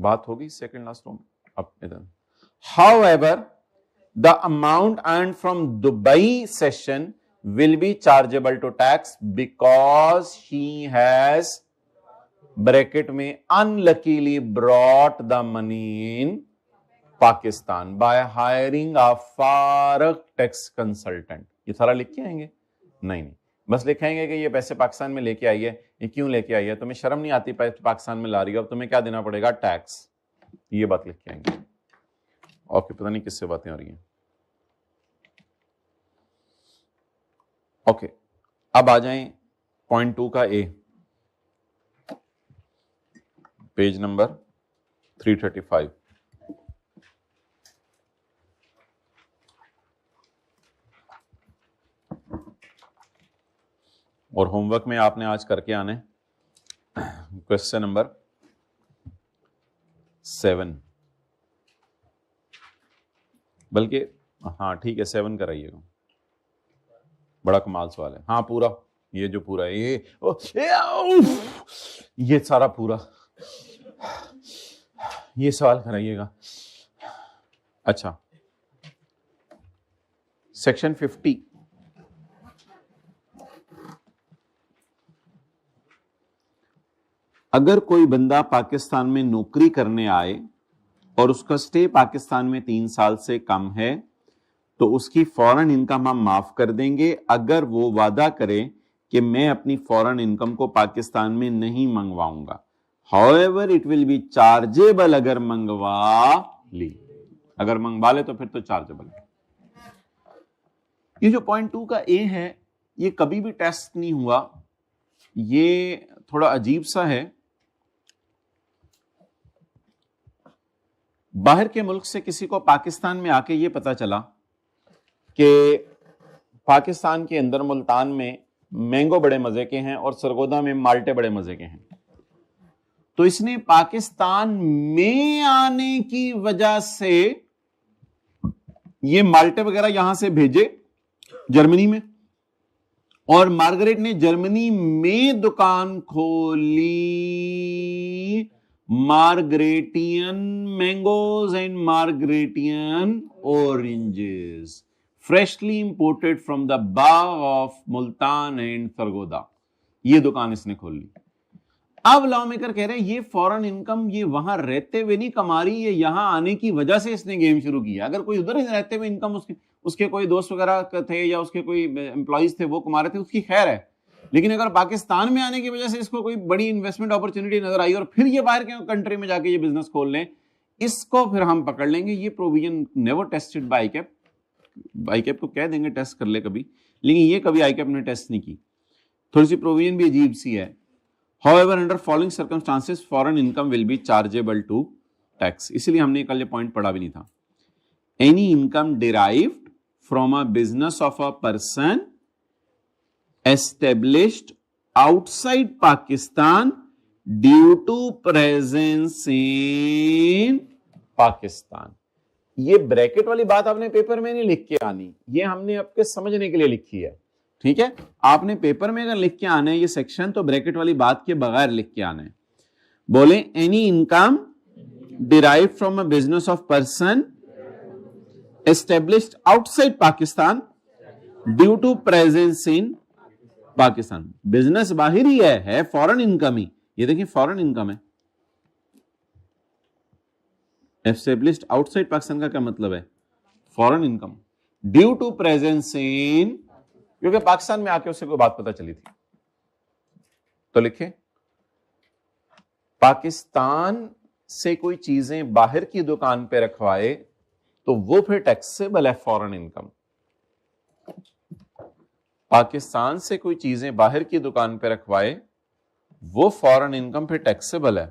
بات ہوگی second last روم اب ادھر. However, the amount earned from Dubai session will be chargeable to tax because she has bracket میں unluckily brought the money in Pakistan by hiring a foreign tax consultant. یہ سارا لکھ کے آئیں گے؟ نہیں, بس لکھیں گے کہ یہ پیسے پاکستان میں لے کے آئی ہے. یہ کیوں لے کے آئی ہے؟ تمہیں شرم نہیں آتی پاکستان میں لا رہی ہے, اب تمہیں کیا دینا پڑے گا؟ ٹیکس. یہ بات لکھ کے آئیں گے. اوکے, پتہ نہیں کس سے باتیں ہو رہی ہیں. اوکے, اب آ جائیں پوائنٹ 2 کا اے, پیج نمبر 335. اور ہوم ورک میں آپ نے آج کر کے آنے کوشچن نمبر 7, بلکہ ہاں ٹھیک ہے 7 کرائیے گا, بڑا کمال سوال ہے. ہاں پورا, یہ جو پورا ہے یہ سارا پورا یہ سوال کرائیے گا. اچھا, سیکشن 50. اگر کوئی بندہ پاکستان میں نوکری کرنے آئے اور اس کا سٹے پاکستان میں 3 سال سے کم ہے تو اس کی فورن انکم ہم معاف کر دیں گے اگر وہ وعدہ کرے کہ میں اپنی فورن انکم کو پاکستان میں نہیں منگواؤں گا. However, it will be chargeable اگر منگوا لی. اگر منگوا لے تو پھر تو چارجبل ہے. یہ جو پوائنٹ 2 کا اے ہے یہ کبھی بھی ٹیسٹ نہیں ہوا, یہ تھوڑا عجیب سا ہے. باہر کے ملک سے کسی کو پاکستان میں آ کے یہ پتا چلا کہ پاکستان کے اندر ملتان میں مینگو بڑے مزے کے ہیں اور سرگودا میں مالٹے بڑے مزے کے ہیں, تو اس نے پاکستان میں آنے کی وجہ سے یہ مالٹے وغیرہ یہاں سے بھیجے جرمنی میں, اور مارگریٹ نے جرمنی میں دکان کھولی مارگریٹین مینگوز اینڈ مارگریٹین oranges freshly imported from the باغ آف ملتان اینڈ سرگودا. یہ دکان اس نے کھول لی. اب لا میکر کہہ رہے ہیں یہ فورن انکم یہ وہاں رہتے ہوئے نہیں کما رہی, یہ یہاں آنے کی وجہ سے اس نے گیم شروع کیا. اگر کوئی ادھر رہتے ہوئے انکم اس کے کوئی دوست وغیرہ تھے یا اس کے کوئی امپلائیز تھے وہ کما رہے تھے, اس کی خیر ہے. لیکن اگر پاکستان میں آنے کی وجہ سے اس کو کوئی بڑی انویسٹمنٹ اپرچونٹی نظر آئی اور پھر یہ باہر کے کنٹری میں جا کے یہ بزنس کھول لیں, اس کو پھر ہم پکڑ لیں گے. یہ provision never tested by I keep. I keep کو کہہ دیں گے ٹیسٹ کر لے کبھی, لیکن یہ کبھی آئی کیپ نے ٹیسٹ نہیں کی. تھوڑی سی پروویژن بھی عجیب سی ہے. However, under following circumstances, foreign income will be chargeable to tax. اسی لیے ہم نے کل یہ پوائنٹ پڑھا بھی نہیں تھا. Any income derived from a business of a person established outside Pakistan due to presence in Pakistan. ये ब्रैकेट वाली बात आपने पेपर में नहीं लिख के आनी, ये हमने आपके समझने के लिए लिखी है, ठीक है। आपने पेपर में अगर लिख के आना है ये सेक्शन, तो ब्रैकेट वाली बात के बगैर लिख के आना है। बोले any income derive from a business of person established outside Pakistan due to presence in Pakistan. Business बाहर ही है फॉरेन इनकम ही, ये देखिए फॉरेन इनकम है। एस्टेब्लिश्ड आउटसाइड पाकिस्तान का क्या मतलब है? Foreign income due to presence in, क्योंकि पाकिस्तान में आके उसे कोई बात पता चली थी। तो लिखे पाकिस्तान से कोई चीजें बाहर की दुकान पे रखवाए तो वो फिर टैक्सेबल है फॉरेन इनकम। पाकिस्तान से कोई चीजें बाहर की दुकान पे रखवाए वो फॉरेन इनकम फिर टैक्सेबल है।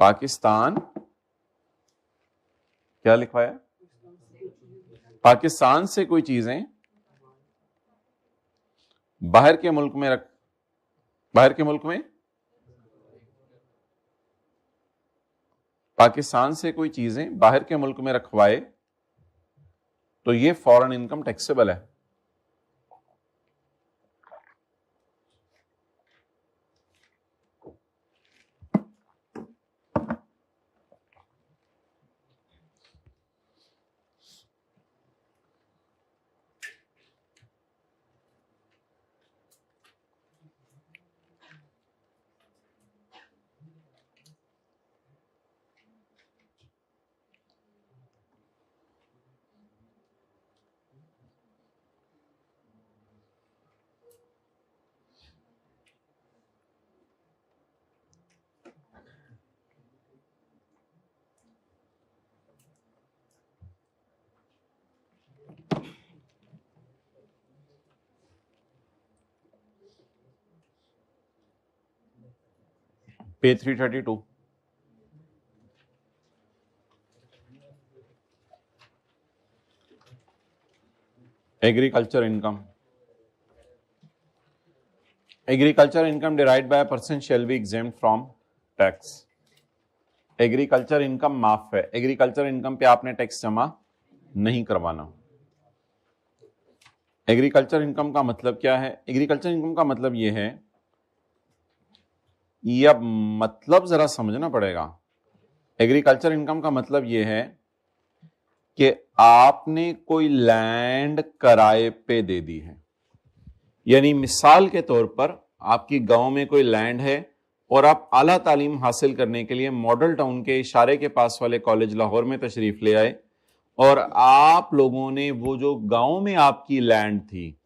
पाकिस्तान क्या लिखवाया? पाकिस्तान से कोई चीजें बाहर के मुल्क में पाकिस्तान से कोई चीजें बाहर के मुल्क में रखवाए तो ये फॉरेन इनकम टैक्सेबल है। Page 332 agriculture income. Agriculture income derived bye a person shall be exempt from tax. Agriculture income माफ है, एग्रीकल्चर इनकम पे आपने टैक्स जमा नहीं करवाना। एग्रीकल्चर इनकम का मतलब क्या है? एग्रीकल्चर इनकम का मतलब यह है, ये अब मतलब जरा समझना पड़ेगा। एग्रीकल्चर इनकम का मतलब यह है कि आपने कोई लैंड किराए पे दे दी है। यानी मिसाल के तौर पर आपकी गांव में कोई लैंड है और आप आला तालीम हासिल करने के लिए मॉडल टाउन के इशारे के पास वाले कॉलेज लाहौर में तशरीफ ले आए, और आप लोगों ने वो जो गांव में आपकी लैंड थी,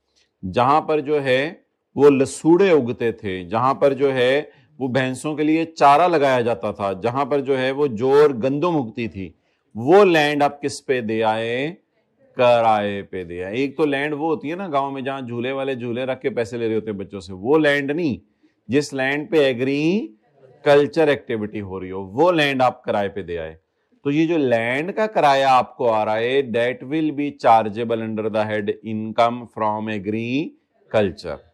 जहां पर जो है वो लसूड़े उगते थे, जहां पर जो है वो भैंसों के लिए चारा लगाया जाता था, जहां पर जो है वो जोर गंदम उगती थी, वो लैंड आप किस पे दे आए? किराए पे दे आए। एक तो लैंड वो होती है ना गांव में जहां झूले वाले झूले रख के पैसे ले रहे होते बच्चों से, वो लैंड नहीं। जिस लैंड पे एग्रीकल्चर एक्टिविटी हो रही हो वो लैंड आप किराए पे दे आए। तो ये जो लैंड का किराया आपको आ रहा है, that will be chargeable under the head income from agriculture.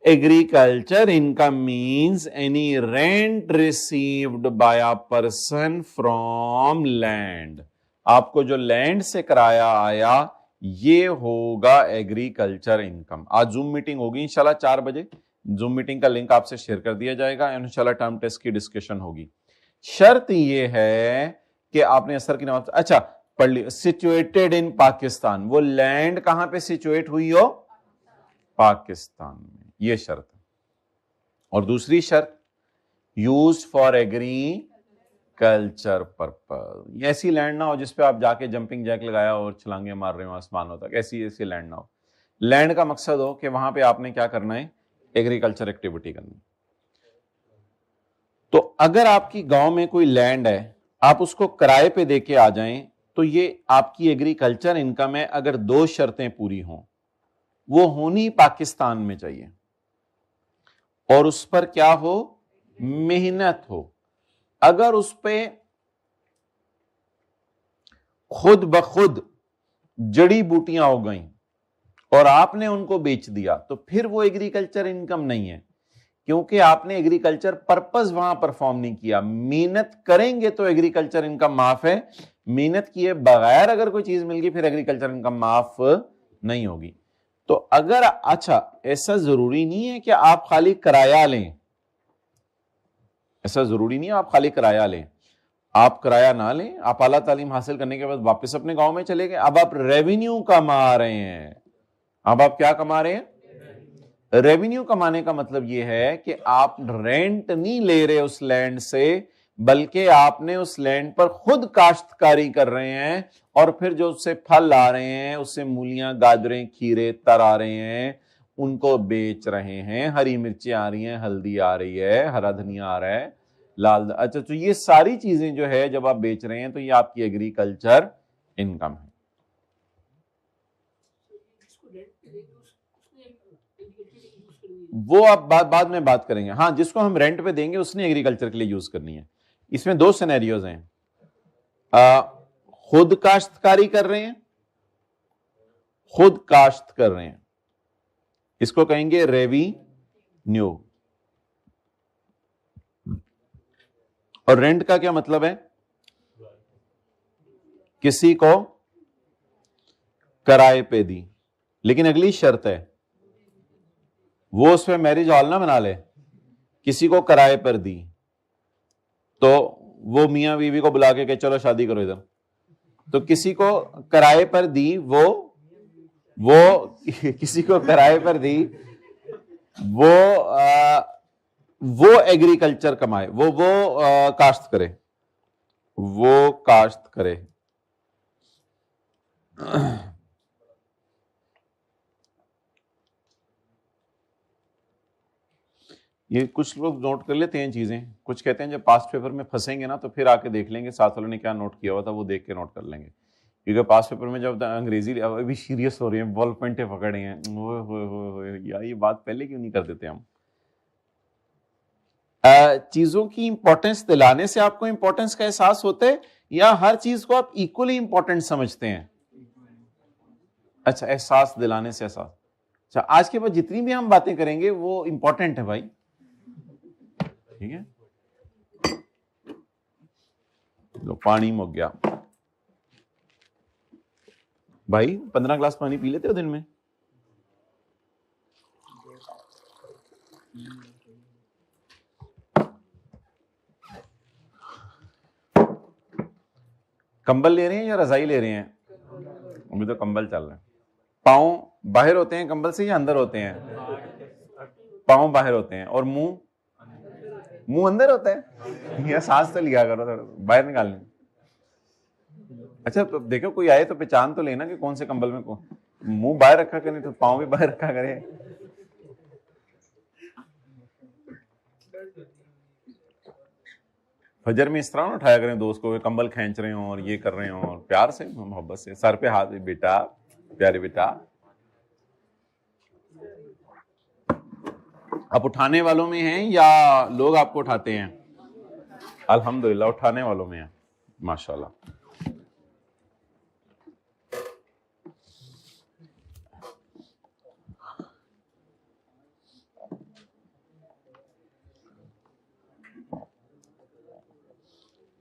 Agriculture income means any rent received by a person from land। आपको जो लैंड से किराया आया ये होगा एग्रीकल्चर इनकम। आज जूम मीटिंग होगी इंशाल्लाह 4 बजे। जूम मीटिंग का लिंक आपसे शेयर कर दिया जाएगा, इंशाल्लाह टर्म टेस्ट की डिस्कशन होगी। शर्त ये है कि आपने असर की नमाज अच्छा पढ़ ली। सिचुएटेड इन पाकिस्तान, वो लैंड कहां पे सिचुएट हुई हो? पाकिस्तान में, ये शर्त है। और दूसरी शर्त, यूज फॉर एग्रीकल्चर पर्पज। ऐसी लैंड ना हो जिसपे आप जाके जंपिंग जैक लगाया और छलांगे मार रहे हो आसमानों तक, ऐसी लैंड ना हो। लैंड का मकसद हो कि वहां पे आपने क्या करना है? एग्रीकल्चर एक्टिविटी करनी। तो अगर आपकी गांव में कोई लैंड है, आप उसको किराए पे देके आ जाएं, तो ये आपकी एग्रीकल्चर इनकम है अगर 2 शर्तें पूरी हों। वो होनी पाकिस्तान में चाहिए और उस पर क्या हो? मेहनत हो। अगर उस पे खुद ब खुद जड़ी बूटियां हो गई और आपने उनको बेच दिया तो फिर वो एग्रीकल्चर इनकम नहीं है। کیونکہ آپ نے ایگریکلچر پرپز وہاں پرفارم نہیں کیا. محنت کریں گے تو ایگریکلچر انکم معاف ہے, محنت کیے بغیر اگر کوئی چیز مل گئی پھر ایگریکلچر انکم معاف نہیں ہوگی. تو اگر اچھا ایسا ضروری نہیں ہے کہ آپ خالی کرایہ لیں, ایسا ضروری نہیں ہے آپ خالی کرایہ لیں, آپ کرایہ نہ لیں, آپ اعلیٰ تعلیم حاصل کرنے کے بعد واپس اپنے گاؤں میں چلے گئے, اب آپ ریونیو کما رہے ہیں. اب آپ کیا کما رہے ہیں؟ ریونیو کمانے کا مطلب یہ ہے کہ آپ رینٹ نہیں لے رہے اس لینڈ سے, بلکہ آپ نے اس لینڈ پر خود کاشتکاری کر رہے ہیں, اور پھر جو اس سے پھل آ رہے ہیں, اس سے مولیاں, گاجریں, کھیرے, تر آ رہے ہیں, ان کو بیچ رہے ہیں. ہری مرچیں آ رہی ہیں, ہلدی آ رہی ہے, ہرا دھنیا آ رہا ہے, لال. اچھا تو یہ ساری چیزیں جو ہے جب آپ بیچ رہے ہیں تو یہ آپ کی ایگریکلچر انکم ہے. وہ آپ بعد میں بات کریں گے. ہاں, جس کو ہم رینٹ پہ دیں گے اس نے ایگریکلچر کے لیے یوز کرنی ہے. اس میں دو سینیریوز ہیں, خود کاشتکاری کر رہے ہیں, خود کاشت کر رہے ہیں, اس کو کہیں گے ریونیو. اور رینٹ کا کیا مطلب ہے؟ کسی کو کرائے پہ دی, لیکن اگلی شرط ہے وہ اس پہ میرج ہال نہ بنا لے. کسی کو کرائے پر دی تو وہ میاں بیوی کو بلا کے کہ چلو شادی کرو ادھر. تو کسی کو کرائے پر دی, وہ کسی کو کرائے پر دی, وہ ایگریکلچر کمائے, وہ کاشت کرے, وہ کاشت کرے. یہ کچھ لوگ نوٹ کر لیتے ہیں چیزیں, کچھ کہتے ہیں جب پاسٹ پیپر میں پھنسیں گے نا تو پھر آ کے دیکھ لیں گے ساتھ والوں نے کیا نوٹ کیا ہوا تھا, وہ دیکھ کے نوٹ کر لیں گے. کیونکہ پاسٹ پیپر میں جب انگریزی ابھی سیریس ہو رہی ہیں, بال پوائنٹیں پکڑے ہیں, یار یہ بات پہلے کیوں نہیں کر دیتے ہم. چیزوں کی امپورٹنس دلانے سے آپ کو امپورٹنس کا احساس ہوتا ہے, یا ہر چیز کو آپ ایکولی امپورٹنٹ سمجھتے ہیں؟ اچھا, احساس دلانے سے احساس. اچھا, آج کے بعد جتنی بھی ہم باتیں کریں گے وہ امپورٹنٹ ہے بھائی, ٹھیک ہے. لو پانی مک گیا بھائی, 15 گلاس پانی پی لیتے ہو دن میں؟ کمبل لے رہے ہیں یا رضائی لے رہے ہیں؟ ابھی تو کمبل چل رہے ہیں. پاؤں باہر ہوتے ہیں کمبل سے یا اندر ہوتے ہیں؟ پاؤں باہر ہوتے ہیں, اور منہ اندر ہوتا ہے. یہ سانس تو لیا کرو, باہر نکالنے. اچھا تو دیکھو کوئی آئے تو پہچان تو لینا کہ کون سے کمبل میں منہ باہر رکھا کرے, تو پاؤں بھی باہر رکھا کرے. فجر میں اس طرح نہ اٹھایا کریں دوست کو, کمبل کھینچ رہے ہوں اور یہ کر رہے ہوں, اور پیار سے محبت سے سر پہ ہاتھ, بیٹا پیارے بیٹا. آپ اٹھانے والوں میں ہیں یا لوگ آپ کو اٹھاتے ہیں؟ الحمدللہ اٹھانے والوں میں ہیں, ماشاءاللہ.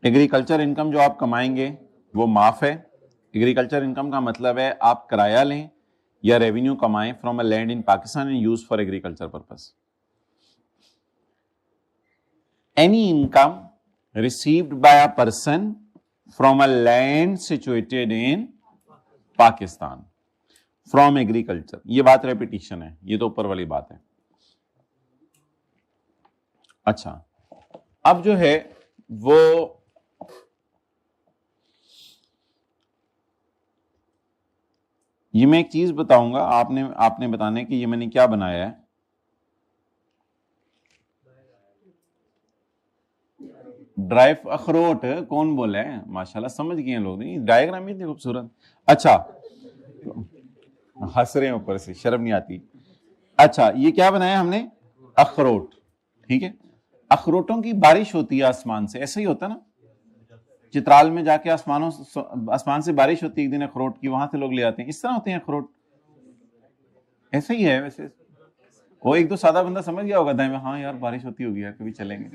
ایگریکلچر انکم جو آپ کمائیں گے وہ معاف ہے. ایگریکلچر انکم کا مطلب ہے آپ کرایہ لیں یا ریونیو کمائیں from a land in Pakistan and use for agriculture purpose. Any income received by a person from a land situated in Pakistan from agriculture. یہ بات ریپیٹیشن ہے, یہ تو اوپر والی بات ہے. اچھا, اب جو ہے وہ یہ میں ایک چیز بتاؤں گا, آپ نے بتانا ہے کہ یہ میں نے کیا بنایا ہے. ڈرائیو اخروٹ کون بولا ہے؟ ماشاءاللہ سمجھ گئے ہیں لوگ, ڈائیگرام اتنی خوبصورت. اچھا ہنس رہے ہیں اوپر سے, شرم نہیں آتی. اچھا یہ کیا بنایا ہم نے؟ اخروٹ. ٹھیک ہے, اخروٹوں کی بارش ہوتی ہے آسمان سے, ایسا ہی ہوتا نا. چترال میں جا کے آسمان سے بارش ہوتی ہے ایک دن اخروٹ کی, وہاں سے لوگ لے آتے ہیں, اس طرح ہوتے ہیں اخروٹ. ایسا ہی ہے ویسے. وہ ایک تو سادہ بندہ سمجھ گیا ہوگا دائیں میں، ہاں یار بارش ہوتی ہوگی یار، کبھی چلیں گے.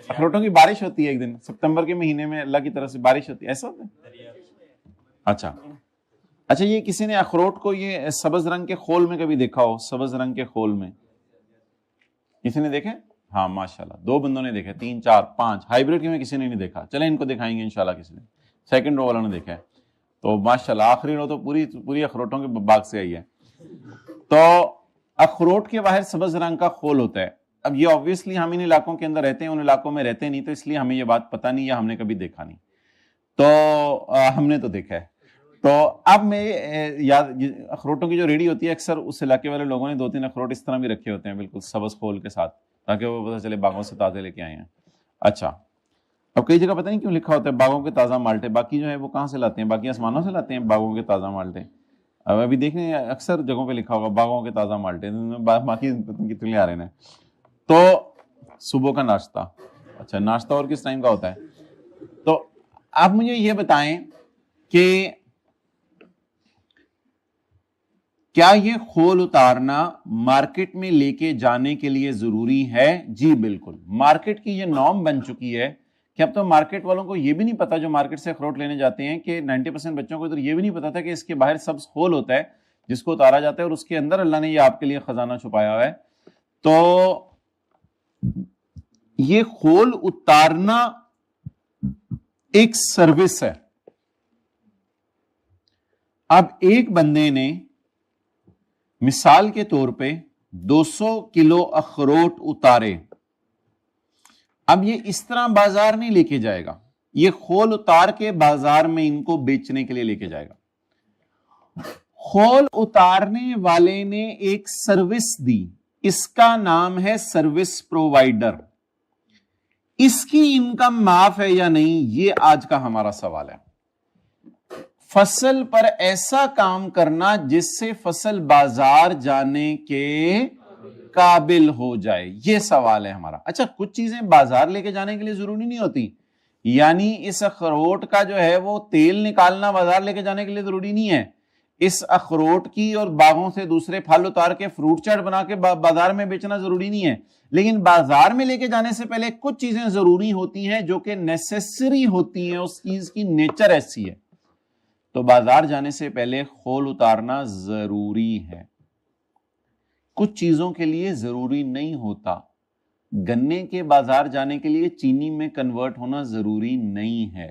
اخروٹوں کی بارش ہوتی ہے ایک دن ستمبر کے مہینے میں، اللہ کی طرف سے بارش ہوتی ہے، ایسا ہوتا ہے. اچھا یہ کسی نے اخروٹ کو یہ سبز رنگ کے خول میں کبھی دیکھا ہو؟ سبز رنگ کے خول میں کسی نے دیکھے؟ ہاں ماشاءاللہ 2 بندوں نے دیکھا، 3 4 5. ہائیبریڈ کے میں کسی نے نہیں دیکھا. چلیں ان کو دکھائیں گے انشاءاللہ کسی نے. سیکنڈ رو والا نے دیکھا ہے تو ماشاءاللہ. آخری رو تو پوری اخروٹوں کے باغ سے آئی ہے. تو اخروٹ کے باہر سبز رنگ کا خول ہوتا ہے. اب یہ آبویسلی ہم ان علاقوں کے اندر رہتے ہیں، ان علاقوں میں رہتے نہیں، تو اس لیے ہمیں یہ بات پتہ نہیں یا ہم نے کبھی دیکھا نہیں. تو ہم نے تو دیکھا ہے. تو اب میں اخروٹوں کی جو ریڑھی ہوتی ہے اکثر اس علاقے والے لوگوں نے 2-3 اخروٹ اس طرح بھی رکھے ہوتے ہیں بالکل سبز خول کے ساتھ، تاکہ وہ پتہ چلے باغوں سے تازے لے کے آئے ہیں. اچھا اب کئی جگہ پتہ نہیں کیوں لکھا ہوتا ہے باغوں کے تازہ مالٹے. باقی جو ہے وہ کہاں سے لاتے ہیں؟ باقی آسمانوں سے لاتے ہیں باغوں کے تازہ مالٹے. اب ابھی دیکھیں اکثر جگہوں پہ لکھا ہوگا باغوں کے تازہ مالٹے، باقی کتنے آ رہے ہیں. تو صبح کا ناشتہ، اچھا ناشتہ اور کس ٹائم کا ہوتا ہے؟ تو آپ مجھے یہ بتائیں کہ کیا یہ خول اتارنا مارکیٹ میں لے کے جانے کے لیے ضروری ہے؟ جی بالکل. مارکیٹ کی یہ نارم بن چکی ہے کہ اب تو مارکیٹ والوں کو یہ بھی نہیں پتا، جو مارکیٹ سے اخروٹ لینے جاتے ہیں، کہ 90% بچوں کو ادھر یہ بھی نہیں پتا تھا کہ اس کے باہر سبز خول ہوتا ہے جس کو اتارا جاتا ہے، اور اس کے اندر اللہ نے یہ آپ کے لیے خزانہ چھپایا ہوا ہے. تو یہ خول اتارنا ایک سروس ہے. اب ایک بندے نے مثال کے طور پہ 200 کلو اخروٹ اتارے. اب یہ اس طرح بازار نہیں لے کے جائے گا، یہ خول اتار کے بازار میں ان کو بیچنے کے لیے لے کے جائے گا. خول اتارنے والے نے ایک سروس دی، اس کا نام ہے سروس پرووائیڈر. اس کی انکم معاف ہے یا نہیں، یہ آج کا ہمارا سوال ہے. فصل پر ایسا کام کرنا جس سے فصل بازار جانے کے قابل ہو جائے، یہ سوال ہے ہمارا. اچھا کچھ چیزیں بازار لے کے جانے کے لیے ضروری نہیں ہوتی، یعنی اس اخروٹ کا جو ہے وہ تیل نکالنا بازار لے کے جانے کے لیے ضروری نہیں ہے. اس اخروٹ کی اور باغوں سے دوسرے پھل اتار کے فروٹ چاٹ بنا کے بازار میں بیچنا ضروری نہیں ہے. لیکن بازار میں لے کے جانے سے پہلے کچھ چیزیں ضروری ہوتی ہیں جو کہ نیسیسری ہوتی ہیں، اس چیز کی نیچر ایسی ہے. تو بازار جانے سے پہلے خول اتارنا ضروری ہے. کچھ چیزوں کے لیے ضروری نہیں ہوتا. گنے کے بازار جانے کے لیے چینی میں کنورٹ ہونا ضروری نہیں ہے.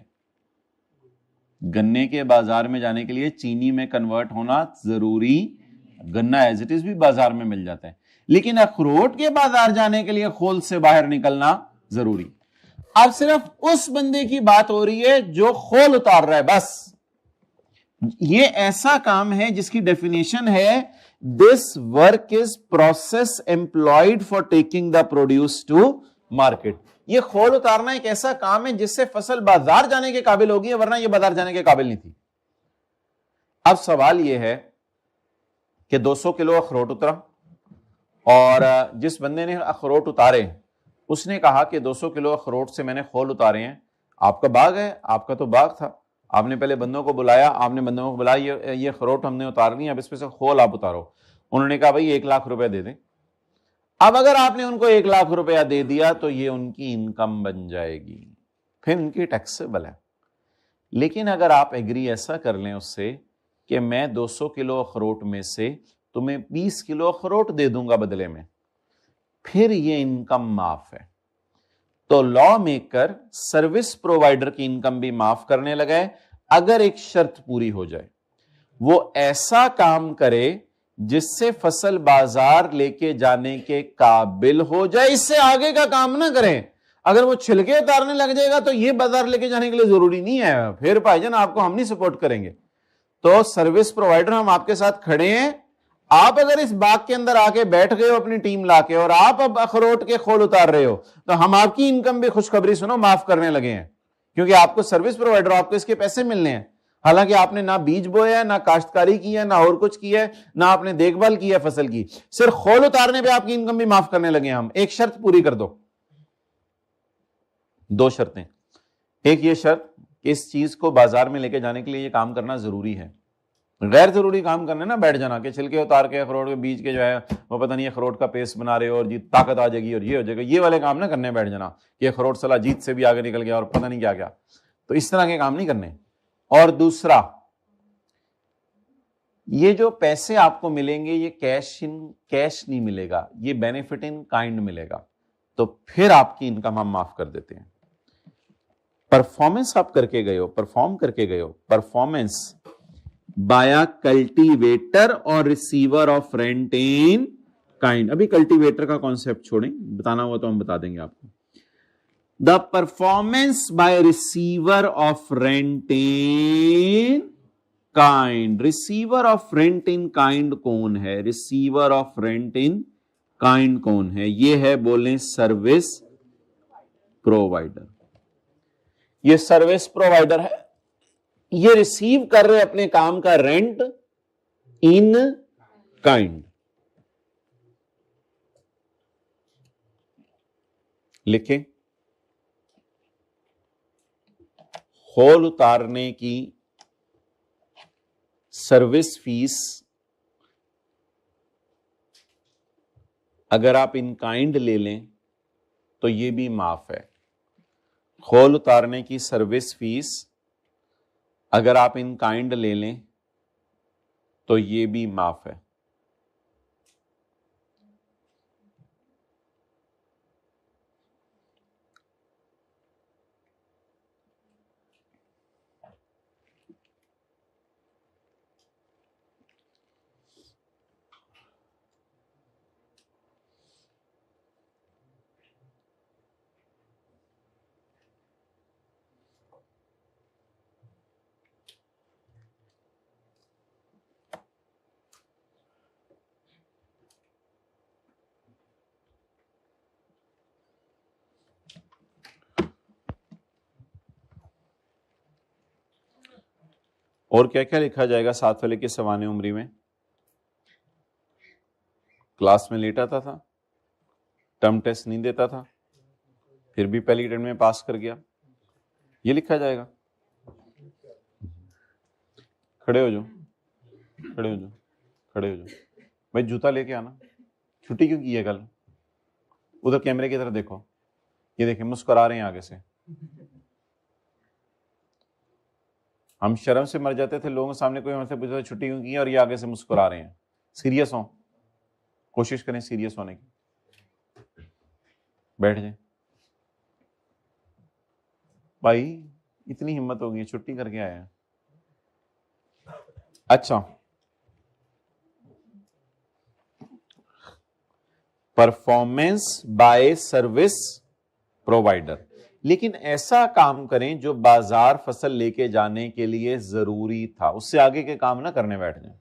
گنے کے بازار میں جانے کے لیے چینی میں کنورٹ ہونا ضروری، گنا ایز اٹ از بھی بازار میں مل جاتا ہے. لیکن اخروٹ کے بازار جانے کے لیے خول سے باہر نکلنا ضروری. اب صرف اس بندے کی بات ہو رہی ہے جو خول اتار رہا ہے. بس یہ ایسا کام ہے جس کی ڈیفینیشن ہے this work is process employed for taking the produce to market. یہ خول اتارنا ایک ایسا کام ہے جس سے فصل بازار جانے کے قابل ہوگی، ورنہ یہ بازار جانے کے قابل نہیں تھی. اب سوال یہ ہے کہ 200 کلو اخروٹ اترا، اور جس بندے نے اخروٹ اتارے اس نے کہا کہ 200 کلو اخروٹ سے میں نے خول اتارے ہیں. آپ کا باغ ہے، آپ کا تو باغ تھا، آپ نے پہلے بندوں کو بلایا، آپ نے بندوں کو بلایا یہ اخروٹ ہم نے اتار لی، اب اس پہ سے خول آپ اتارو. انہوں نے کہا بھائی 1 لاکھ روپے دے دیں. اب اگر آپ نے ان کو 1 لاکھ روپیہ دے دیا تو یہ ان کی انکم بن جائے گی، پھر ان کی ٹیکسیبل ہے. لیکن اگر آپ ایگری ایسا کر لیں اس سے کہ میں 200 کلو اخروٹ میں سے تمہیں 20 کلو اخروٹ دے دوں گا بدلے میں، پھر یہ انکم معاف ہے. تو لا میکر سروس پرووائیڈر کی انکم بھی معاف کرنے لگا ہے اگر ایک شرط پوری ہو جائے. وہ ایسا کام کرے جس سے فصل بازار لے کے جانے کے قابل ہو جائے، اس سے آگے کا کام نہ کریں. اگر وہ چھلکے اتارنے لگ جائے گا تو یہ بازار لے کے جانے کے لیے ضروری نہیں ہے، پھر بھائی جان آپ کو ہم نہیں سپورٹ کریں گے. تو سروس پرووائیڈر ہم آپ کے ساتھ کھڑے ہیں. آپ اگر اس باغ کے اندر آ کے بیٹھ گئے ہو اپنی ٹیم لا کے اور آپ اب اخروٹ کے خول اتار رہے ہو تو ہم آپ کی انکم بھی خوشخبری سنو معاف کرنے لگے ہیں، کیونکہ آپ کو سروس پرووائیڈر، آپ کو اس کے پیسے ملنے ہیں. حالانکہ آپ نے نہ بیج بویا ہے، نہ کاشتکاری کی ہے، نہ اور کچھ کی ہے، نہ آپ نے دیکھ بھال کی ہے فصل کی. صرف خول اتارنے پہ آپ کی انکم بھی معاف کرنے لگے ہیں ہم. ایک شرط پوری کر دو. 2 شرطیں. ایک یہ شرط کہ اس چیز کو بازار میں لے کے جانے کے لیے یہ کام کرنا ضروری ہے. غیر ضروری کام کرنے نا بیٹھ جانا کہ چھلکے اتار کے اخروٹ کے بیج کے جو ہے وہ پتہ نہیں اخروٹ کا پیسٹ بنا رہے ہو اور جی طاقت آ جائے گی اور یہ ہو جائے گا، یہ والے کام نہ کرنے بیٹھ جانا کہ اخروٹ صلاح جیت سے بھی آگے نکل گیا اور پتہ نہیں کیا کیا، تو اس طرح کے کام نہیں کرنے. اور دوسرا، یہ جو پیسے آپ کو ملیں گے یہ کیش نہیں ملے گا، یہ بینیفٹ ان کائنڈ ملے گا، تو پھر آپ کی انکم ہم معاف کر دیتے ہیں. پرفارمنس آپ کر کے گئے ہو، پرفارم کر کے گئے ہو، پرفارمنس بایا cultivator or receiver of rent in kind. ابھی کلٹیویٹر کا کانسیپٹ چھوڑیں، بتانا ہوا تو ہم بتا دیں گے آپ کو. The performance by receiver of rent in kind. Receiver of rent in kind کون ہے؟ Receiver of rent in kind کون ہے؟ یہ ہے بولیں سروس پرووائڈر. یہ سروس پرووائڈر ہے، یہ ریسیو کر رہے اپنے کام کا رینٹ ان کائنڈ. لکھیں، ہول اتارنے کی سروس فیس اگر آپ ان کائنڈ لے لیں تو یہ بھی معاف ہے. ہول اتارنے کی سروس فیس اگر آپ ان کائنڈ لے لیں تو یہ بھی معاف ہے. اور کیا کیا لکھا جائے گا 7 والے کے سوانح عمری میں؟ کلاس میں لیٹ آتا تھا، ٹرم ٹیسٹ نہیں دیتا تھا، پھر بھی پہلی ٹرم میں پاس کر گیا، یہ لکھا جائے گا. کھڑے ہو جاؤ، کھڑے ہو جاؤ، کھڑے ہو جاؤ. بھائی جوتا لے کے آنا. چھٹی کیوں کی ہے کل؟ ادھر کیمرے کی طرف دیکھو، یہ دیکھیں مسکرا رہے ہیں آگے سے. ہم شرم سے مر جاتے تھے، لوگوں کے سامنے کوئی ہم سے پوچھتا چھٹی کیوں کی ہے اور یہ آگے سے مسکرا رہے ہیں. سیریس ہوں، کوشش کریں سیریس ہونے کی. بیٹھ جائیں. بھائی اتنی ہمت ہو گئی، چھٹی کر کے آئے ہیں. اچھا، پرفارمنس بائی سروس پرووائڈر. لیکن ایسا کام کریں جو بازار فصل لے کے جانے کے لیے ضروری تھا، اس سے آگے کے کام نہ کرنے بیٹھ جائیں.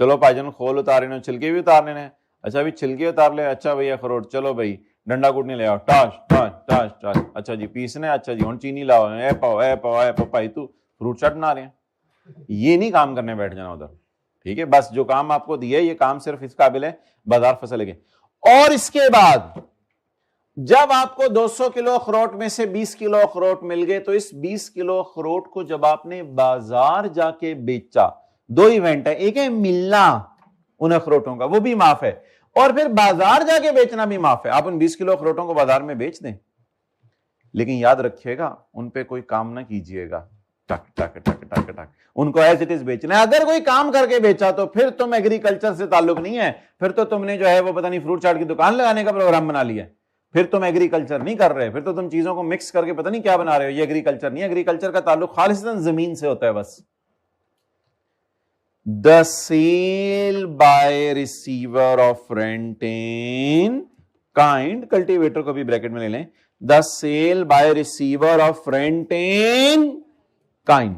چلو بھائی جان کھول اتارے، چھلکے بھی اتارنے ہیں. اچھا بھی چھلکے اتار لے. اچھا بھائی اخروٹ، چلو بھائی ڈنڈا کوٹنے لے آؤ، ٹاش ٹاش ٹاش ٹاش. اچھا جی پیسنے، اچھا جی ہن چینی لاؤ، اے پاؤ اے پاؤ اے پاؤ. بھائی تو فروٹ چاٹ بنا رہے ہیں، یہ نہیں کام کرنے بیٹھ جانا ادھر. ٹھیک ہے، بس جو کام آپ کو دیا ہے یہ کام صرف اس قابل ہے بازار فصل لے کے. اور اس کے بعد جب آپ کو 200 کلو اخروٹ میں سے 20 کلو اخروٹ مل گئے تو اس 20 کلو اخروٹ کو جب آپ نے بازار جا کے بیچا، 2 ایونٹ ہے، ایک ہے ملنا ان اخروٹوں کا، وہ بھی معاف ہے، اور پھر بازار جا کے بیچنا بھی معاف ہے. آپ ان 20 کلو اخروٹوں کو بازار میں بیچ دیں، لیکن یاد رکھیے گا ان پہ کوئی کام نہ کیجئے گا. ٹک ٹک ٹک ٹک ٹک ان کو ایز اٹ از بیچنا ہے. اگر کوئی کام کر کے بیچا تو پھر تم ایگریکلچر سے تعلق نہیں ہے، پھر تو تم نے جو ہے وہ پتہ نہیں فروٹ چاٹ کی دکان لگانے کا پروگرام بنا لیا. پھر تم ایگریکلچر نہیں کر رہے، پھر تو تم چیزوں کو مکس کر کے پتہ نہیں کیا بنا رہے ہو. یہ ایگریکلچر نہیں، ایگریکلچر کا تعلق خالصتاً زمین سے ہوتا ہے بس. The sale by receiver of rent in kind, cultivator کو بھی بریکٹ میں لے لیں. The sale by receiver of rent in kind.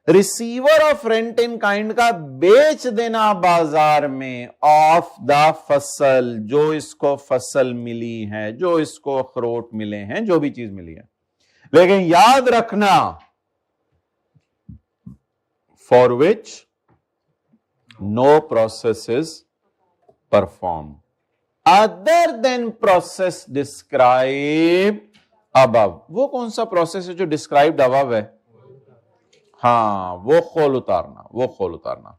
Receiver of rent in kind کا بیچ دینا بازار میں آف دا فصل، جو اس کو فصل ملی ہے، جو اس کو اخروٹ ملے ہیں، جو بھی چیز ملی ہے. لیکن یاد رکھنا for which no process is performed other than process described above. وہ کون سا پروسیس ہے جو ڈسکرائبڈ above ہے؟ ہاں وہ خول اتارنا، وہ خول اتارنا.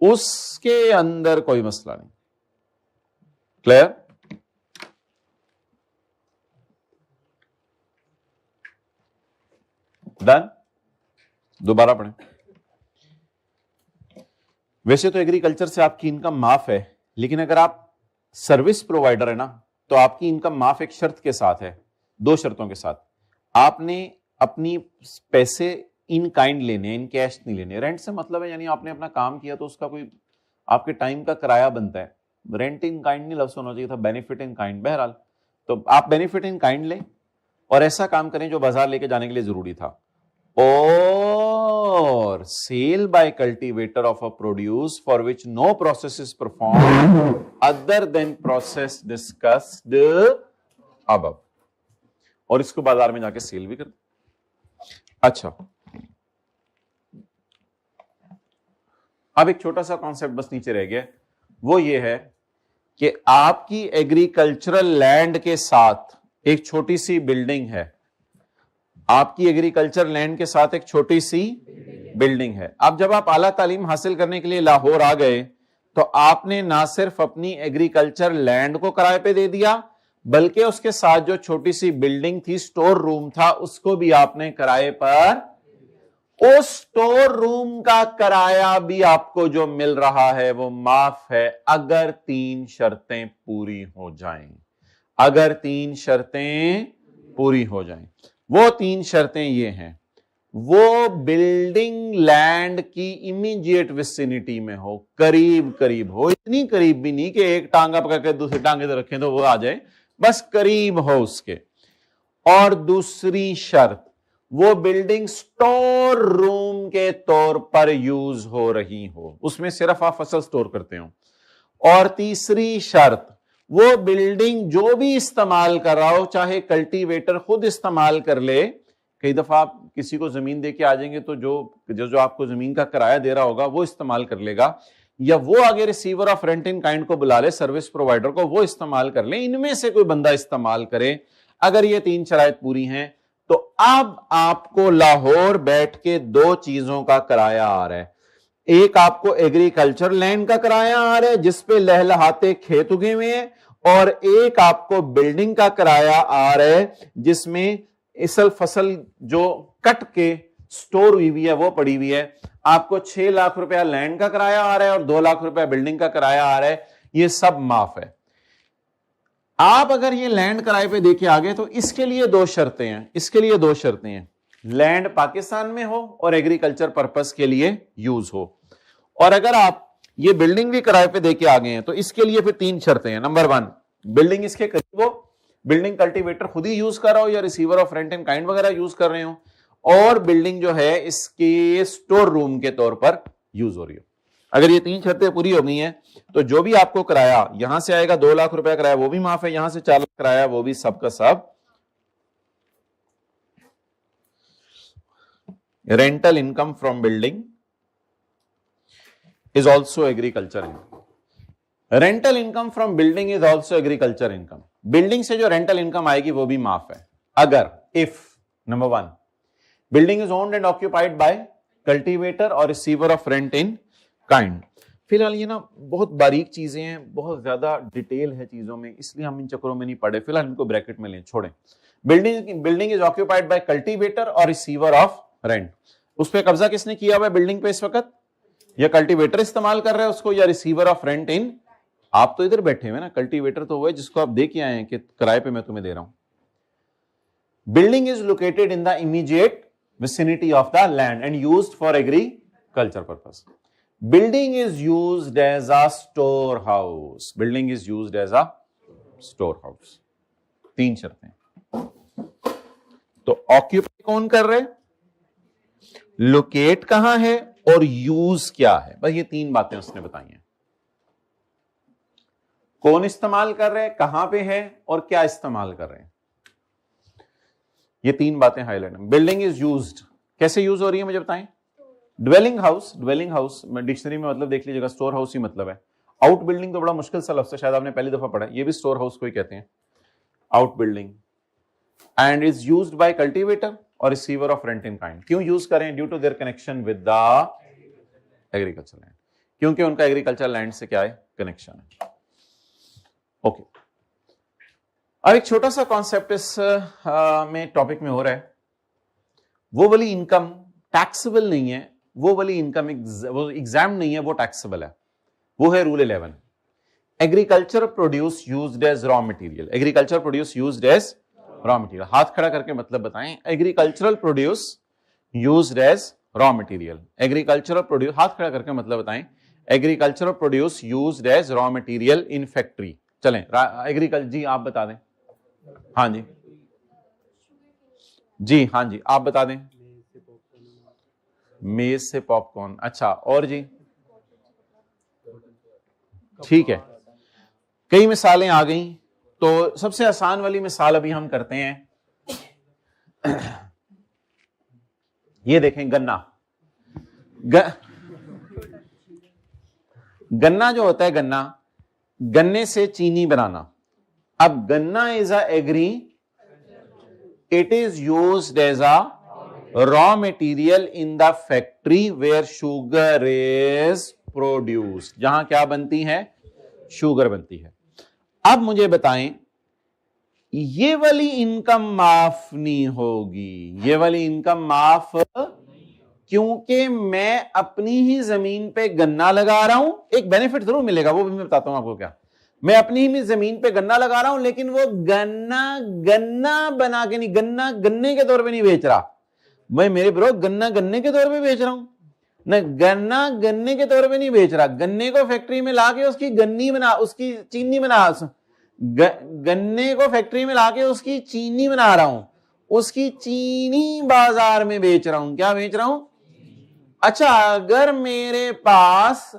اس کے اندر کوئی مسئلہ نہیں. کلیئر؟ ڈن. دوبارہ پڑھیں. ویسے تو ایگریکلچر سے آپ کی انکم معاف ہے, لیکن اگر آپ سروس پرووائڈر ہے نا تو آپ کی انکم معاف ایک شرط کے ساتھ ہے, 2 شرطوں کے ساتھ. آپ نے اپنی پیسے ان کائنڈ لینے, ان کیش نہیں لینے. رینٹ سے مطلب ہے یعنی آپ نے اپنا کام کیا تو اس کا کوئی آپ کے ٹائم کا کرایہ بنتا ہے. رینٹ ان کائنڈ نہیں لفظ ہونا چاہیے تھا, بینیفٹ ان کائنڈ. بہرحال تو آپ بینیفٹ ان کائنڈ لیں اور ایسا کام کریں جو بازار لے کے جانے کے لیے ضروری تھا. اور sale by cultivator of a produce for which no process is performed other than process discussed above, اور اس کو بازار میں جا کے سیل بھی کرتے. اچھا, اب ایک چھوٹا سا کانسیپٹ بس نیچے رہ گیا, وہ یہ ہے کہ آپ کی ایگریکلچرل لینڈ کے ساتھ ایک چھوٹی سی بلڈنگ ہے. آپ کی ایگریکلچر لینڈ کے ساتھ ایک چھوٹی سی بلڈنگ ہے. اب جب آپ اعلیٰ تعلیم حاصل کرنے کے لیے لاہور آ گئے تو آپ نے نہ صرف اپنی ایگریکلچر لینڈ کو کرائے پہ دے دیا, بلکہ اس کے ساتھ جو چھوٹی سی بلڈنگ تھی, سٹور روم تھا, اس کو بھی آپ نے کرائے پر. اس سٹور روم کا کرایہ بھی آپ کو جو مل رہا ہے وہ معاف ہے اگر 3 شرطیں پوری ہو جائیں. اگر 3 شرطیں پوری ہو جائیں. وہ 3 شرطیں یہ ہیں, وہ بلڈنگ لینڈ کی امیجیٹ وسینٹی میں ہو, قریب قریب ہو, اتنی قریب بھی نہیں کہ ایک ٹانگا پکڑ کے دوسری ٹانگے سے رکھیں تو وہ آ جائے, بس قریب ہو اس کے. اور دوسری شرط, وہ بلڈنگ سٹور روم کے طور پر یوز ہو رہی ہو, اس میں صرف آپ فصل سٹور کرتے ہو. اور تیسری شرط, وہ بلڈنگ جو بھی استعمال کر رہا ہو, چاہے کلٹیویٹر خود استعمال کر لے. کئی دفعہ آپ کسی کو زمین دے کے آ جائیں گے تو جو آپ کو زمین کا کرایہ دے رہا ہوگا وہ استعمال کر لے گا, یا وہ آگے receiver of rent in kind کو بلا لے, سروس پرووائڈر کو, وہ استعمال کر لیں. ان میں سے کوئی بندہ استعمال کرے. اگر یہ 3 شرائط پوری ہیں تو اب آپ کو لاہور بیٹھ کے 2 چیزوں کا کرایہ آ رہا ہے. ایک آپ کو ایگریکلچر لینڈ کا کرایہ آ رہا ہے جس پہ لہلہاتے کھیت اگے ہوئے ہیں, اور ایک آپ کو بلڈنگ کا کرایہ آ رہا ہے جس میں اصل فصل جو کٹ کے سٹور ہوئی ہے وہ پڑی ہوئی ہے. آپ کو 6 لاکھ روپیہ لینڈ کا کرایہ آ رہا ہے اور 2 لاکھ روپیہ بلڈنگ کا کرایہ آ رہا ہے. یہ سب معاف ہے. آپ اگر یہ لینڈ کرائے پہ دیکھے آگے تو اس کے لیے 2 شرطیں ہیں. اس کے لیے 2 شرطیں ہیں, لینڈ پاکستان میں ہو اور ایگریکلچر پرپس کے لیے یوز ہو. اور اگر آپ یہ بلڈنگ بھی کرائے پہ دے کے آگے ہیں تو اس کے لیے پھر 3 شرطیں ہیں. نمبر 1, بلڈنگ اس کے قریب ہو, بلڈنگ کلٹیویٹر خود ہی یوز کر رہا ہو یا receiver of rent in kind وغیرہ یوز کر رہے ہو, اور بلڈنگ جو ہے اس کے سٹور روم کے طور پر یوز ہو رہی ہو. اگر یہ 3 شرطیں پوری ہو گئی ہیں تو جو بھی آپ کو کرایہ یہاں سے آئے گا 2 لاکھ روپے کرایہ وہ بھی معاف ہے, یہاں سے 4 لاکھ کرایہ وہ بھی سب کا سب. Rental income from building is also agriculture income. Rental income from building is also agriculture income. Building سے جو رینٹل انکم آئے گی وہ بھی معاف ہے اگر if number 1 building is owned and occupied by cultivator or receiver of rent in kind. فی الحال یہ نا بہت باریک چیزیں ہیں, بہت زیادہ ڈیٹیل ہے چیزوں میں, اس لیے ہم ان چکروں میں نہیں پڑے. فی الحال ان کو بریکٹ میں لیں, چھوڑیں. Building is occupied by cultivator or receiver of rent. اس پہ قبضہ کس نے کیا ہوا ہے بلڈنگ پہ اس وقت؟ یا کلٹیویٹر استعمال کر رہے ہیں اس کو, یا ریسیور آف رینٹ ان. آپ تو ادھر بیٹھے ہوئے نا, کلٹیویٹر تو وہ ہے جس کو آپ دے کے آئے ہیں کہ کرائے پہ میں تمہیں دے رہا ہوں. Building is located in the immediate vicinity of the land and used for agriculture purpose. Building is used as a storehouse. Building is used as a storehouse. 3 شرطیں. تو occupy کون کر رہے, locate کہاں ہے, اور use کیا ہے. بس یہ 3 باتیں اس نے بتائی ہیں. کون استعمال کر رہے, کہاں پہ ہے, اور کیا استعمال کر رہے ہیں. یہ 3 باتیں high light. Building is used, کیسے یوز ہو رہی ہے مجھے بتائیں. ڈویلنگ ہاؤس, ڈویلنگ ہاؤس میں ڈکشنری میں مطلب دیکھ لیجیے گا, اسٹور ہاؤس ہی مطلب ہے. آؤٹ بلڈنگ تو بڑا مشکل سا لفظ ہے, شاید آپ نے پہلی دفعہ پڑھا ہے. یہ بھی اسٹور ہاؤس کو ہی کہتے ہیں, out building. And is used by cultivator or receiver of rent in kind. کیوں یوز کریں؟ Due to their connection with the agriculture land. کیونکہ ان کا ایگریکلچر لینڈ سے کیا ہے, کنیکشن ہے. اوکے, اب ایک چھوٹا سا کانسیپٹ اس میں ٹاپک میں ہو رہا ہے. وہ والی انکم ٹیکسیبل نہیں ہے, وہ والی انکم وہ ایگزام نہیں ہے, وہ ٹیکسیبل ہے. وہ ہے rule 11, agriculture produce used as raw material. Agriculture produce used as raw material. ہاتھ کھڑا کر کے مطلب بتائیں, agricultural produce used as raw material. Agricultural produce, ہاتھ کھڑا کر کے مطلب بتائیں, agricultural produce used as raw material in factory. چلیں ایگریکلچر, جی آپ بتا دیں. ہاں جی جی, ہاں جی آپ بتا دیں. میز سے پاپ کارن, اچھا, اور جی ٹھیک ہے. کئی مثالیں آ گئیں, تو سب سے آسان والی مثال ابھی ہم کرتے ہیں. یہ دیکھیں گنا. گنا جو ہوتا ہے, گنا, گنے سے چینی بنانا. اب گنا is a agri, it is used as a raw material in the factory where sugar is produce. جہاں کیا بنتی ہے, شوگر بنتی ہے. اب مجھے بتائیں, یہ والی انکم معاف نہیں ہوگی, یہ والی انکم معاف, کیونکہ میں اپنی ہی زمین پہ گنا لگا رہا ہوں. ایک بینیفٹ ضرور ملے گا, وہ بھی میں بتاتا ہوں آپ کو کیا. میں اپنی ہی زمین پہ گنا لگا رہا ہوں, لیکن وہ گنا بنا کے نہیں, گنا گنے کے طور پہ نہیں بیچ رہا میں. میرے برو, گنا گنے کے طور پہ بیچ رہا ہوں نہ, گنا گنے کے طور پہ نہیں بیچ رہا. گنے کو فیکٹری میں لا کے اس کی گنی بنا, اس کی چینی بنا, گنے کو فیکٹری میں لا کے اس کی چینی بنا رہا ہوں, اس کی چینی بازار میں بیچ رہا ہوں. کیا بیچ رہا ہوں؟ اچھا, اگر میرے پاس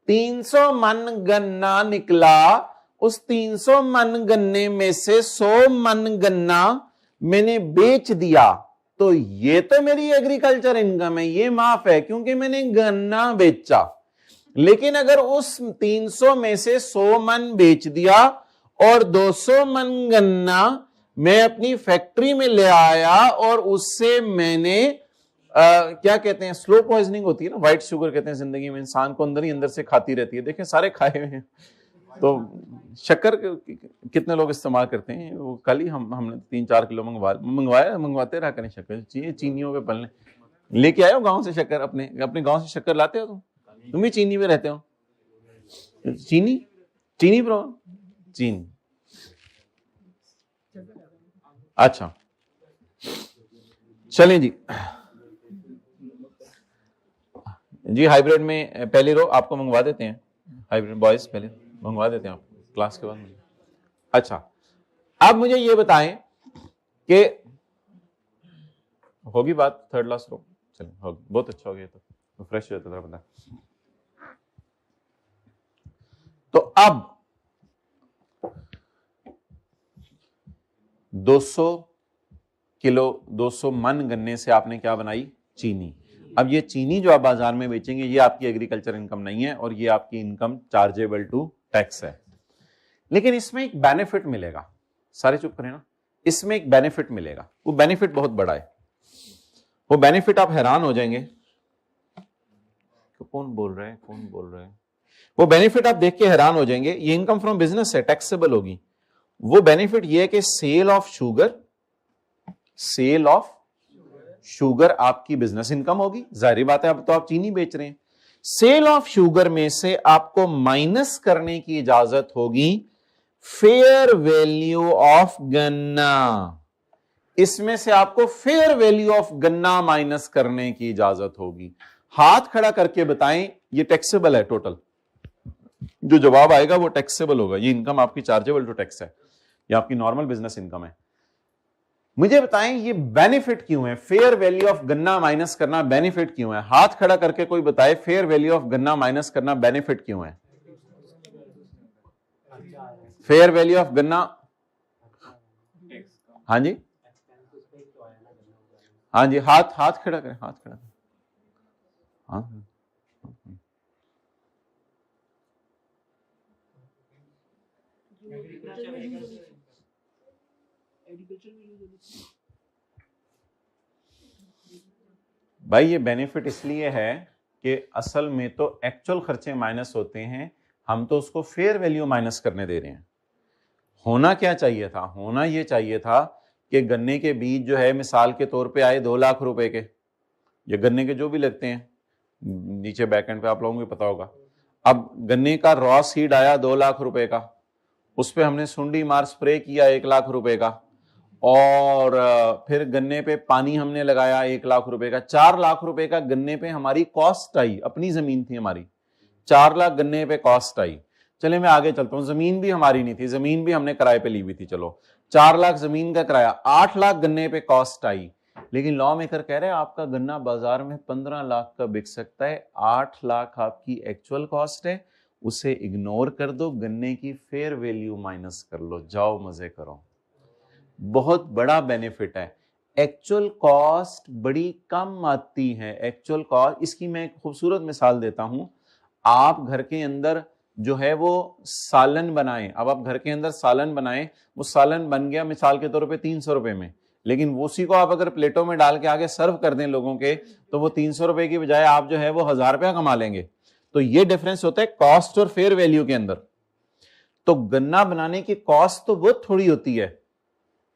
300 من گنا نکلا, اس 300 من گنے میں سے 100 من گنا میں نے بیچ دیا, تو یہ تو میری ایگریکلچر انکم ہے, یہ معاف ہے کیونکہ میں نے گنا بیچا. لیکن اگر اس 300 میں سے 100 من بیچ دیا اور 200 من گنا میں اپنی فیکٹری میں لے آیا, اور اس سے میں نے کیا کہتے ہیں, سلو پوائزننگ ہوتی ہے نا, وائٹ شوگر کہتے ہیں زندگی میں, انسان کو اندر ہی اندر سے کھاتی رہتی ہے. دیکھیں سارے کھائے ہوئے ہیں. تو شکر کتنے لوگ استعمال کرتے ہیں, وہ کل ہی ہم نے 3-4 کلو منگواتے رہا کریں شکر. چینیوں پہ پلنے لے کے آئے ہو گاؤں سے شکر, اپنے گاؤں سے شکر لاتے ہو تم بھی چینی میں رہتے ہو. چینی برو, چینی. اچھا چلیں جی, جی ہائیبریڈ میں پہلی رو آپ کو منگوا دیتے ہیں, ہائیبریڈ بوائز پہلے منگوا دیتے ہیں آپ کلاس کے بعد. اچھا, اب مجھے یہ بتائیں کہ ہوگی بات, تھرڈ لاسٹ رو, چلیں ہوگی, بہت اچھا ہو گیا, تو فریش رہتا تھا بندہ. تو اب 200 من گنے سے آپ نے کیا بنائی, چینی. اب یہ چینی جو آپ بازار میں بیچیں گے, یہ آپ کی ایگریکلچر انکم نہیں ہے, اور یہ آپ کی انکم چارجیبل ٹو ٹیکس ہے. لیکن اس میں ایک بینیفٹ ملے گا, سارے چپ کریں نا, اس میں ایک بینیفٹ ملے گا. وہ بینیفٹ بہت بڑا ہے. وہ بینیفٹ آپ حیران ہو جائیں گے, کون بول رہے ہیں. وہ بینیفٹ آپ دیکھ کے حیران ہو جائیں گے. یہ انکم فرام بزنس ہے, ٹیکسیبل ہوگی. وہ بینیفٹ یہ ہے کہ سیل آف شوگر آپ کی بزنس انکم ہوگی. ظاہری بات ہے, اب تو آپ چینی بیچ رہے ہیں. سیل آف شوگر میں سے آپ کو مائنس کرنے کی اجازت ہوگی فیئر ویلیو آف گنا. اس میں سے آپ کو فیئر ویلیو آف گنا مائنس کرنے کی اجازت ہوگی. ہاتھ کھڑا کر کے بتائیں, یہ ٹیکسیبل ہے ٹوٹل. جو جواب آئے گا وہ ٹیکسیبل ہوگا. یہ انکم آپ کی چارجیبل ٹو ٹیکس ہے, یہ آپ کی نارمل بزنس انکم ہے. مجھے بتائیں یہ بینیفٹ کیوں ہے, فیئر ویلیو آف گنا مائنس کرنا بینیفٹ کیوں ہے؟ ہاتھ کھڑا کر کے کوئی بتائے فیئر ویلیو آف گنا مائنس کرنا بینیفٹ کیوں ہے؟ فیئر ویلیو آف گنا, ہاں جی ہاں جی, ہاتھ کھڑا کریں, ہاتھ کھڑا کریں. ہاں بھائی, یہ بینیفٹ اس لیے ہے کہ اصل میں تو ایکچوئل خرچے مائنس ہوتے ہیں, ہم تو اس کو فیئر ویلیو مائنس کرنے دے رہے ہیں. ہونا کیا چاہیے تھا؟ ہونا یہ چاہیے تھا کہ گنے کے بیج جو ہے مثال کے طور پہ آئے 2 لاکھ روپے کے, یا گنے کے جو بھی لگتے ہیں, نیچے بیک اینڈ پہ آپ لوگوں کو پتا ہوگا. اب گنے کا را سیڈ آیا 2 لاکھ روپے کا, اس پہ ہم نے سنڈی مار سپرے کیا 1 لاکھ روپے کا, اور پھر گنے پہ پانی ہم نے لگایا 1 لاکھ روپے کا. 4 لاکھ روپے کا گنے پہ ہماری کاسٹ آئی, اپنی زمین تھی ہماری, 4 لاکھ گنے پہ کاسٹ آئی. چلے میں آگے چلتا ہوں, زمین بھی ہماری نہیں تھی, زمین بھی ہم نے کرائے پہ لی ہوئی تھی, چلو 4 لاکھ زمین کا کرایہ, 8 لاکھ گنے پہ کاسٹ آئی. لیکن لا میکر کہہ رہے ہیں آپ کا گنا بازار میں 15 لاکھ کا بک سکتا ہے, 8 لاکھ آپ کی ایکچوئل کاسٹ ہے, اسے اگنور کر دو, گنے کی فیئر ویلیو مائنس کر لو, جاؤ مزے کرو. بہت بڑا بینیفٹ ہے. ایکچوئل کاسٹ بڑی کم آتی ہے. ایکچوئل کاسٹ, اس کی میں ایک خوبصورت مثال دیتا ہوں. آپ گھر کے اندر جو ہے وہ سالن بنائیں, اب آپ گھر کے اندر سالن بنائیں, وہ سالن بن گیا مثال کے طور پہ 300 روپے میں, لیکن اسی کو آپ اگر پلیٹوں میں ڈال کے آگے سرو کر دیں لوگوں کے, تو وہ 300 روپے کی بجائے آپ جو ہے وہ 1000 روپیہ کما لیں گے. تو یہ ڈفرنس ہوتا ہے کاسٹ اور فیئر ویلیو کے اندر. تو گنا بنانے کی کاسٹ تو بہت تھوڑی ہوتی ہے,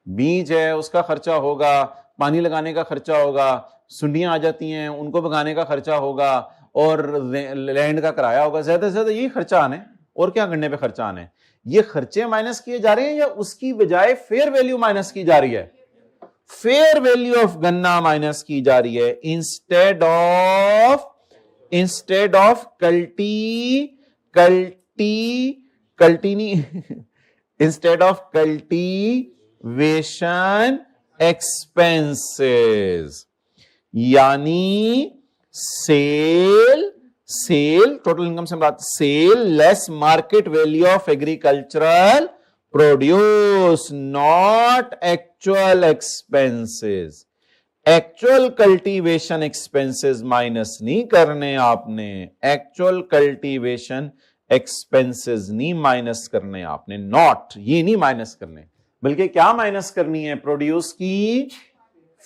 بیج ہے اس کا خرچہ ہوگا, پانی لگانے کا خرچہ ہوگا, سنڈیاں آ جاتی ہیں ان کو بگانے کا خرچہ ہوگا, اور لینڈ کا کرایہ ہوگا, زیادہ سے زیادہ یہی خرچہ آنے, اور کیا گنے پہ خرچہ آنے. یہ خرچے مائنس کیے جا رہے ہیں یا اس کی بجائے فیئر ویلیو مائنس کی جا رہی ہے؟ فیئر ویلیو آف گنا مائنس کی جا رہی ہے, انسٹیڈ آف کلٹیویشن ایکسپینسز. یعنی سیل ٹوٹل انکم سے مراد sale less market value of agricultural produce, not actual expenses. Actual cultivation expenses minus نہیں کرنے آپ نے, ایکچوئل کلٹیویشن ایکسپینسز نہیں مائنس کرنے آپ نے, ناٹ یہ نہیں مائنس کرنے, بلکہ کیا مائنس کرنی ہے؟ پروڈیوس کی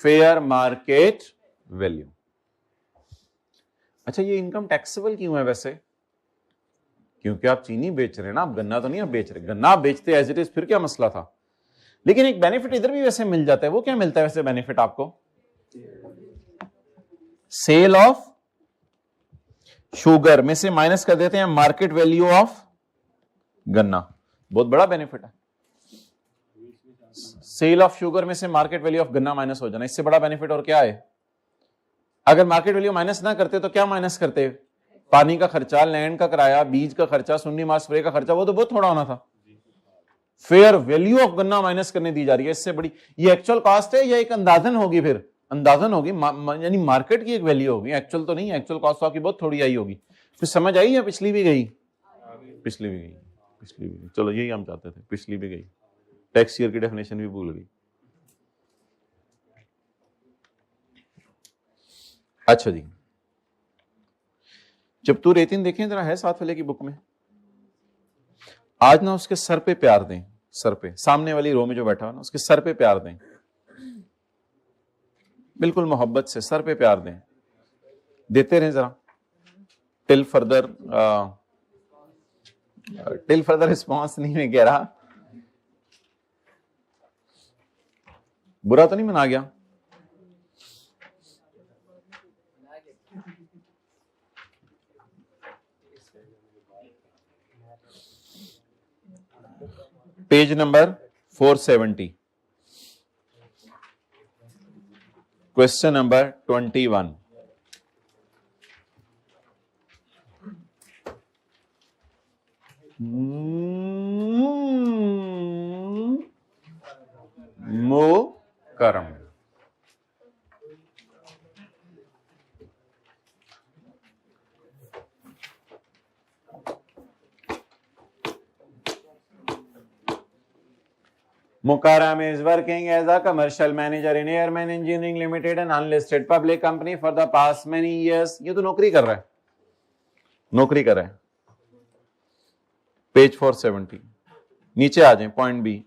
فیئر مارکیٹ ویلیو. اچھا یہ انکم ٹیکسیبل کیوں ہے ویسے؟ کیونکہ آپ چینی بیچ رہے ہیں نا, آپ گنا تو نہیں آپ بیچ رہے, گنا آپ بیچتے ایز اٹ از پھر کیا مسئلہ تھا. لیکن ایک بینیفٹ ادھر بھی ویسے مل جاتا ہے, وہ کیا ملتا ہے ویسے بینیفٹ آپ کو؟ سیل آف شوگر میں سے مائنس کر دیتے ہیں مارکیٹ ویلیو آف گنا, بہت بڑا بینیفٹ ہے. سیل آف شوگر میں سے مارکیٹ ویلیو آف گنا مائنس ہو جانا, اس سے بڑا بینیفٹ اور کیا ہے؟ اگر مارکیٹ ویلیو مائنس نہ کرتے تو کیا مائنس کرتے؟ پانی کا خرچہ, لینڈ کا کرایہ, بیج کا خرچہ, سنڈی مار سپرے کا خرچہ, وہ تو بہت تھوڑا ہونا تھا. فیئر ویلیو آف گنا مائنس کرنے دی جا رہی ہے, اس سے بڑی یہ ایکچوئل کاسٹ ہے یا ایک اندازن ہوگی؟ پھر اندازن ہوگی, یعنی مارکیٹ کی ایک ویلیو ہوگی, ایکچوئل تو نہیں. ایکچوئل کاسٹ آپ کی بہت تھوڑی آئی ہوگی. پھر سمجھ آئی یا پچھلی بھی گئی؟ پچھلی بھی گئی. چلو یہی ہم چاہتے تھے, پچھلی بھی گئی. ٹیکس ایئر کی ڈیفینیشن بھی بھول گئی. اچھا جی, جب تو ریتن دیکھیں ذرا, ہے ساتھ والے کی بک میں, آج نا اس کے سر پہ پیار دیں, سر پہ, سامنے والی رو میں جو بیٹھا ہوا نا اس کے سر پہ پیار دیں, بالکل محبت سے سر پہ پیار دیں, دیتے رہیں ذرا, ٹل فردر رسپانس نہیں میں کہہ رہا, برا تو نہیں منا گیا. Page number 470, question number 21. کرم. Mukarram is working as a commercial manager in Airman Engineering Limited, an unlisted public company for the past many years. یہ تو نوکری کر رہا ہے, نوکری کر رہا ہے. پیج 470 نیچے آ جائیں, پوائنٹ بی.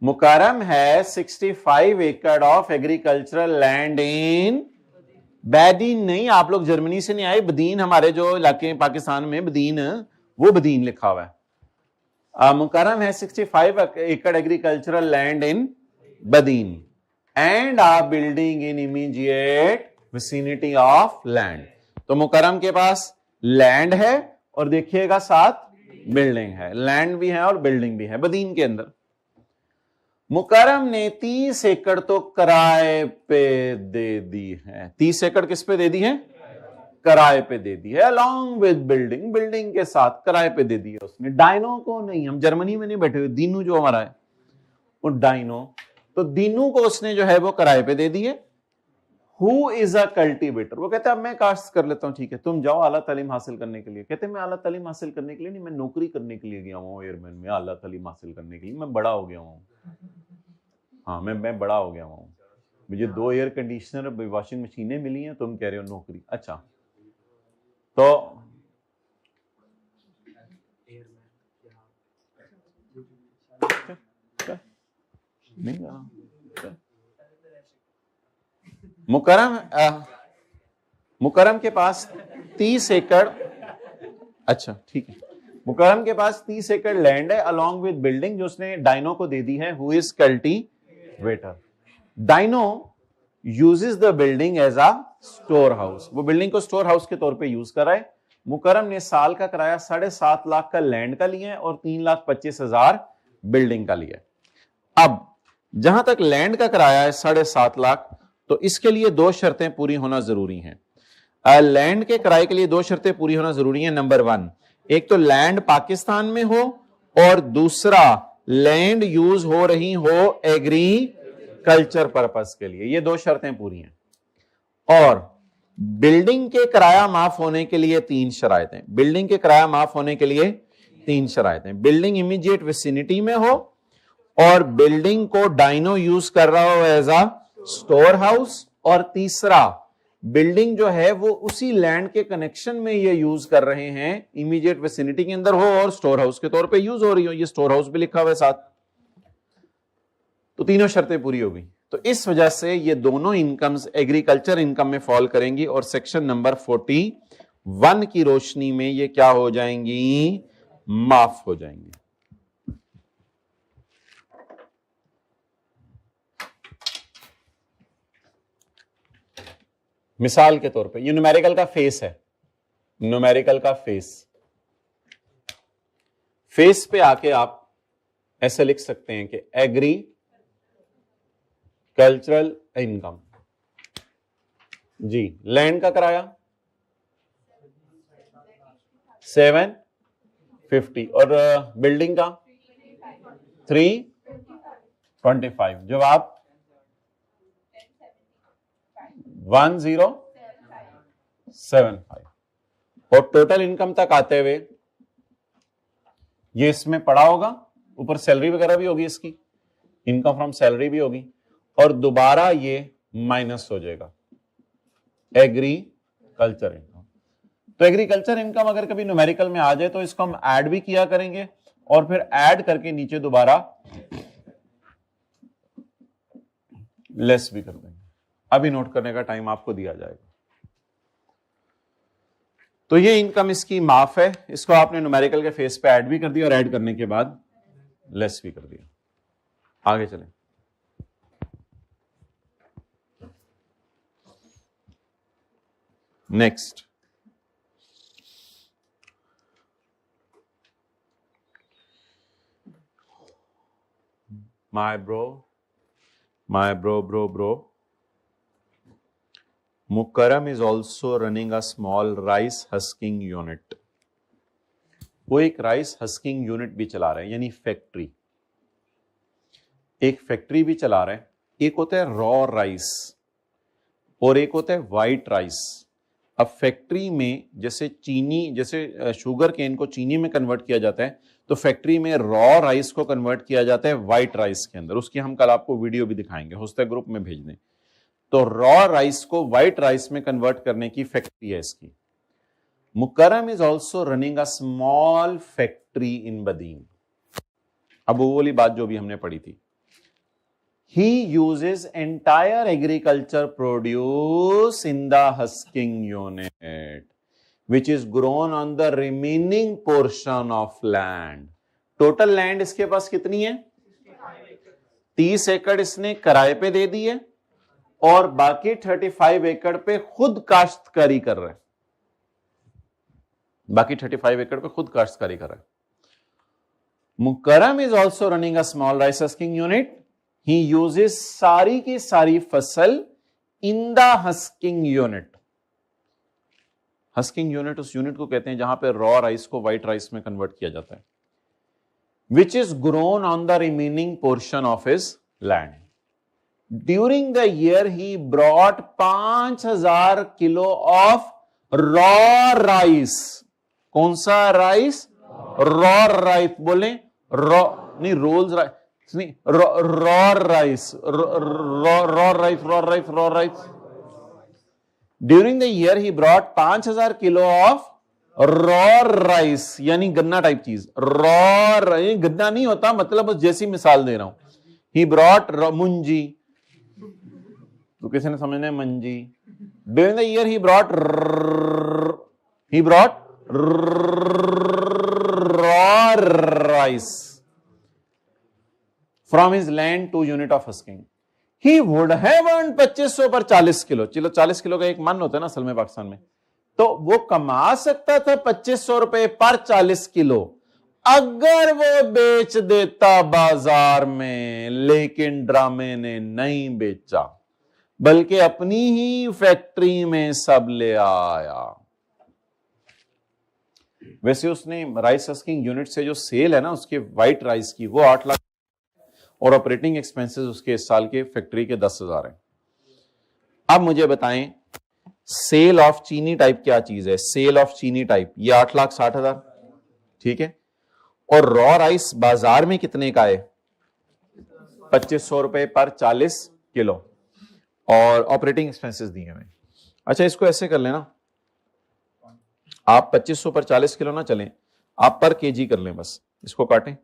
मुकरम है 65 एकड़ of agricultural land in Badin. नहीं, आप लोग जर्मनी से नहीं आए, बदीन हमारे जो इलाके पाकिस्तान में बदीन, वो बदीन लिखा हुआ है। मुकरम है 65 एकड़ agricultural land in Badin and are building in immediate vicinity of land. तो मुकरम के पास लैंड है और देखिएगा साथ बिल्डिंग है, लैंड भी है और बिल्डिंग भी है बदीन के अंदर। मुकरम ने 30 एकड़ तो किराए पे दे दी है। 30 एकड़ किस पे दे दी है? किराए पे दे दी है, अलॉन्ग विद बिल्डिंग, बिल्डिंग के साथ किराए पे दे दी है उसने। डाइनो को नहीं, हम जर्मनी में नहीं बैठे हुए, दीनू जो हमारा है वो डाइनो, तो दीनू को उसने जो है वो किराए पे दे दी है। हु इज अ कल्टीवेटर, वो कहता है अब मैं काश्त कर लेता हूं, ठीक है तुम जाओ आला तालीम हासिल करने के लिए। कहते हैं मैं आला तालीम हासिल करने के लिए नहीं, मैं नौकरी करने के लिए गया हूँ एयरमैन में, आला तालीम हासिल करने के लिए, मैं बड़ा हो गया हूँ। हाँ मैं बड़ा हो गया हूँ, मुझे 2 एयर कंडीशनर वॉशिंग मशीनें मिली हैं, तुम कह रहे हो नौकरी। अच्छा तो नहीं मुकरम के पास 30 एकड़, अच्छा ठीक है, मुकरम के पास 30 एकड़ लैंड है अलॉन्ग विद बिल्डिंग, जो उसने डाइनो को दे दी है, who is cultivator. Dino uses the building as a store house, वो बिल्डिंग को स्टोर हाउस के तौर पे यूज कर रहा है। मुकरम ने साल का किराया 7.5 लाख का लैंड का लिया है और 3,25,000 बिल्डिंग का लिया है। अब जहां तक लैंड का किराया है 7.5 लाख, तो इसके लिए 2 शर्तें पूरी होना जरूरी हैं। लैंड के किराए के लिए 2 शर्तें पूरी होना जरूरी है। नंबर 1, एक तो लैंड पाकिस्तान में हो और दूसरा लैंड यूज हो रही हो एग्रीकल्चर पर्पस के लिए, ये 2 शर्तें पूरी हैं। और बिल्डिंग के किराया माफ होने के लिए 3 शराइतें, बिल्डिंग के किराया माफ होने के लिए 3 शराइतें, बिल्डिंग इमीडिएट विसिनिटी में हो और बिल्डिंग को डाइनो यूज कर रहा हो एज अ स्टोर हाउस, और तीसरा बिल्डिंग जो है वो उसी लैंड के कनेक्शन में ये यूज कर रहे हैं, इमीडिएट विसिनिटी के अंदर हो और स्टोर हाउस के तौर पे यूज हो रही हो, ये स्टोर हाउस भी लिखा हुआ है साथ। तो तीनों शर्तें पूरी हो गई, तो इस वजह से ये दोनों इनकम्स एग्रीकल्चर इनकम में फॉल करेंगी और सेक्शन नंबर 41 की रोशनी में ये क्या हो जाएंगी? माफ हो जाएंगी। मिसाल के तौर पे ये न्यूमेरिकल का फेस है, न्यूमेरिकल का फेस पे आके आप ऐसे लिख सकते हैं कि एग्रीकल्चरल इनकम जी, लैंड का किराया 750 और बिल्डिंग का 325, जवाब 1075। और टोटल इनकम तक आते हुए ये इसमें पड़ा होगा, ऊपर सैलरी वगैरह भी होगी, इसकी इनकम फ्रॉम सैलरी भी होगी, और दोबारा ये माइनस हो जाएगा एग्रीकल्चर इनकम। तो एग्रीकल्चर इनकम अगर कभी न्यूमेरिकल में आ जाए तो इसको हम ऐड भी किया करेंगे और फिर ऐड करके नीचे दोबारा लेस भी कर देंगे। अभी नोट करने का टाइम आपको दिया जाएगा। तो ये इनकम इसकी माफ है, इसको आपने न्यूमेरिकल के फेस पे ऐड भी कर दिया और ऐड करने के बाद लेस भी कर दिया। आगे चलें। Next, my bro Mukarram is also running a small rice husking unit. वो एक राइस हस्किंग यूनिट भी चला रहे हैं, यानी फैक्ट्री, एक फैक्ट्री भी चला रहे हैं। एक होता है रॉ राइस और एक होता है वाइट राइस। अब फैक्ट्री में जैसे चीनी, जैसे शुगर केन को चीनी में कन्वर्ट किया जाता है, तो फैक्ट्री में रॉ राइस को कन्वर्ट किया जाता है वाइट राइस के अंदर। उसकी हम कल आपको वीडियो भी दिखाएंगे, हो सकता है ग्रुप में भेज दें। तो रॉ राइस को वाइट राइस में कन्वर्ट करने की फैक्ट्री है इसकी। Mukarram is also running a small factory in Badin. अब वो वाली बात जो भी हमने पढ़ी थी, He uses entire agriculture produce in the husking unit, which is grown on the remaining portion of land. Total land इसके पास कितनी है? 30 एकड़ इसने किराए पे दे दी है और बाकी 35 एकड़ पे खुद काश्तकारी कर रहा है. बाकी 35 एकड़ पे खुद काश्तकारी कर रहा है. मुकरम is also running a small rice husking unit. He uses सारी की सारी फसल in the husking unit. Husking unit उस यूनिट को कहते हैं जहां पे रॉ राइस को व्हाइट राइस में कन्वर्ट किया जाता है. Which is grown on the remaining portion of his land. During the year he brought 5000 kilo of raw rice. कौन सा राइस? Raw rice. बोले रॉ नहीं, रोल्स राइस नहीं, raw rice. Raw rice. During the year he brought 5000 kilo of raw rice, यानी गन्ना type चीज. Raw rice गन्ना नहीं होता, मतलब जैसी मिसाल दे रहा हूं. ही ब्रॉट मुंजी, तो किसी ने समझना है मंजी. During the year he brought raw rice from his land to unit of husking. He would have earned 2500 पर 40 किलो. चलो 40 किलो का एक मन होता है ना असल में पाकिस्तान में, तो वो कमा सकता था 2500 रुपए पर 40 किलो अगर वो बेच देता बाजार में. लेकिन ड्रामे ने नहीं बेचा, बल्कि अपनी ही फैक्ट्री में सब ले आया. वैसे उसने राइस हस्किंग यूनिट से जो सेल है ना उसके व्हाइट राइस की, वो 8 लाख और ऑपरेटिंग एक्सपेंसेस उसके इस साल के फैक्ट्री के 10,000 हैं. अब मुझे बताएं सेल ऑफ चीनी टाइप क्या चीज है? सेल ऑफ चीनी टाइप ये 8,60,000, ठीक है. और रॉ राइस बाजार में कितने का है? 2500 रुपए पर 40 किलो और ऑपरेटिंग एक्सपेंसेस दिए हुए. अच्छा, इसको ऐसे कर लेना, आप 2500 पर 40 किलो ना चलें, आप पर केजी कर लें. बस इसको काटें.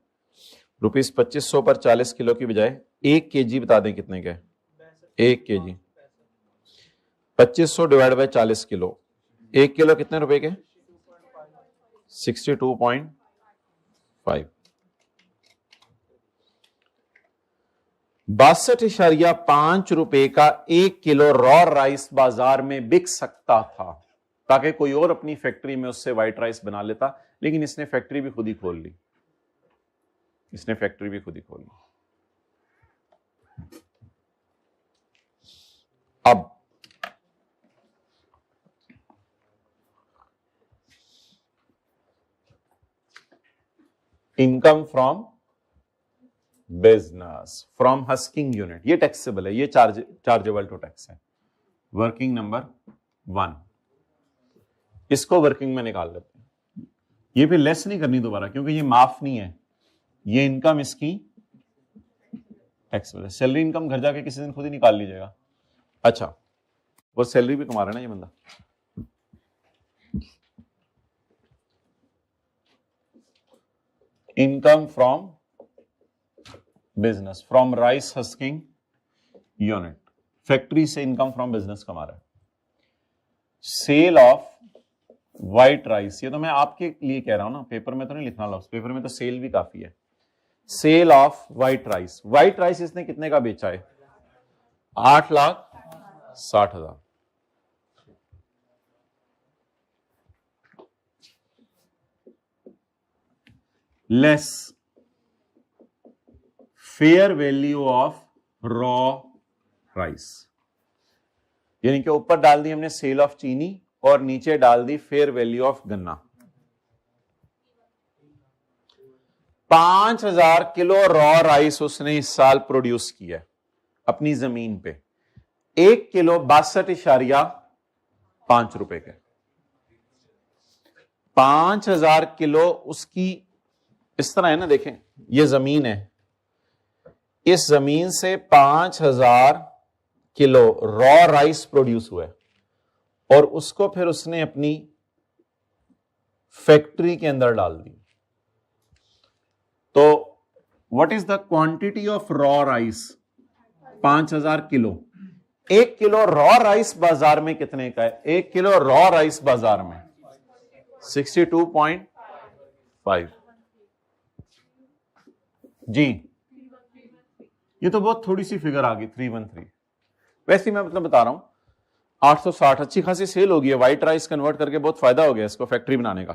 रुपीस 2500 पर 40 किलो की बजाय 1 केजी बता दें कितने का है? 1 KG 2500 divide by 40 kilo. 1 kilo कितने रुपए के? 62.5. 62.5 रुपए का 1 किलो रॉ राइस बाजार में बिक सकता था, ताकि कोई और अपनी फैक्ट्री में उससे व्हाइट राइस बना लेता. लेकिन इसने फैक्ट्री भी खुद ही खोल ली. अब income from business from husking unit, ये टैक्सेबल है, ये चार्जेबल टू टैक्स है. वर्किंग नंबर 1, इसको वर्किंग में निकाल लेते हैं. ये भी लेस नहीं करनी दोबारा, क्योंकि ये माफ नहीं है. ये इनकम इसकी टैक्सेबल है. सैलरी इनकम घर जाके किसी दिन खुद ही निकाल लीजिएगा. अच्छा, वो सैलरी भी कमा रहा है ना ये बंदा. Income from business from rice husking unit, factory से इनकम फ्रॉम बिजनेस कमा रहा है. सेल ऑफ व्हाइट राइस, ये तो मैं आपके लिए कह रहा हूं ना, पेपर में तो नहीं लिखना लफ्ज, पेपर में तो सेल भी काफी है. Sale of white rice. White rice इसने कितने का बेचा है? 8,60,000. Less fair value of raw rice, यानी कि ऊपर डाल दी हमने सेल ऑफ चीनी और नीचे डाल दी फेयर वैल्यू ऑफ गन्ना. 5000 किलो रॉ राइस उसने इस साल प्रोड्यूस किया अपनी जमीन पे. 1 किलो 62.5 रुपए के. 5000 किलो उसकी इस तरह है ना, देखें ये जमीन है, इस जमीन से 5000 किलो रॉ राइस प्रोड्यूस हुआ है और उसको फिर उसने अपनी फैक्ट्री के अंदर डाल दी. तो what is the quantity of raw rice? 5,000 kilo. 1 kilo raw rice बाजार में कितने का है? 1 किलो रॉ राइस बाजार में 62.5 जी। ये तो बहुत थोड़ी सी फिगर आ गई 313। वैसे मैं मतलब बता रहा हूं 860 अच्छी खासी सेल हो गई है। व्हाइट राइस कन्वर्ट करके बहुत फायदा हो गया इसको फैक्ट्री बनाने का।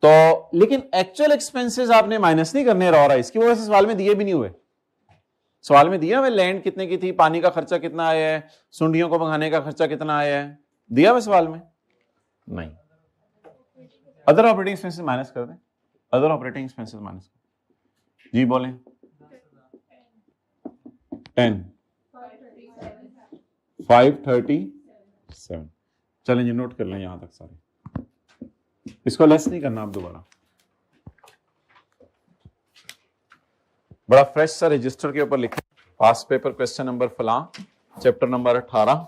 तो लेकिन एक्चुअल एक्सपेंसेस आपने माइनस नहीं करने रॉ राइस की, वो वैसे सवाल में दिए भी नहीं हुए। सवाल में दिया हुआ लैंड कितने की थी, पानी का खर्चा कितना आया है, सुंडियों को भगाने का खर्चा कितना आया है, दिया हुआ सवाल में नहीं। अदर ऑपरेटिंग एक्सपेंसेस माइनस कर दें, अदर ऑपरेटिंग एक्सपेंसेस माइनस कर। जी बोलें 10 537। चलें जी नोट कर लें यहां तक सारे, इसको लेस नहीं करना आप दोबारा। बड़ा फ्रेश सा रजिस्टर के ऊपर लिखें पास पेपर क्वेश्चन नंबर फलां चैप्टर नंबर 18।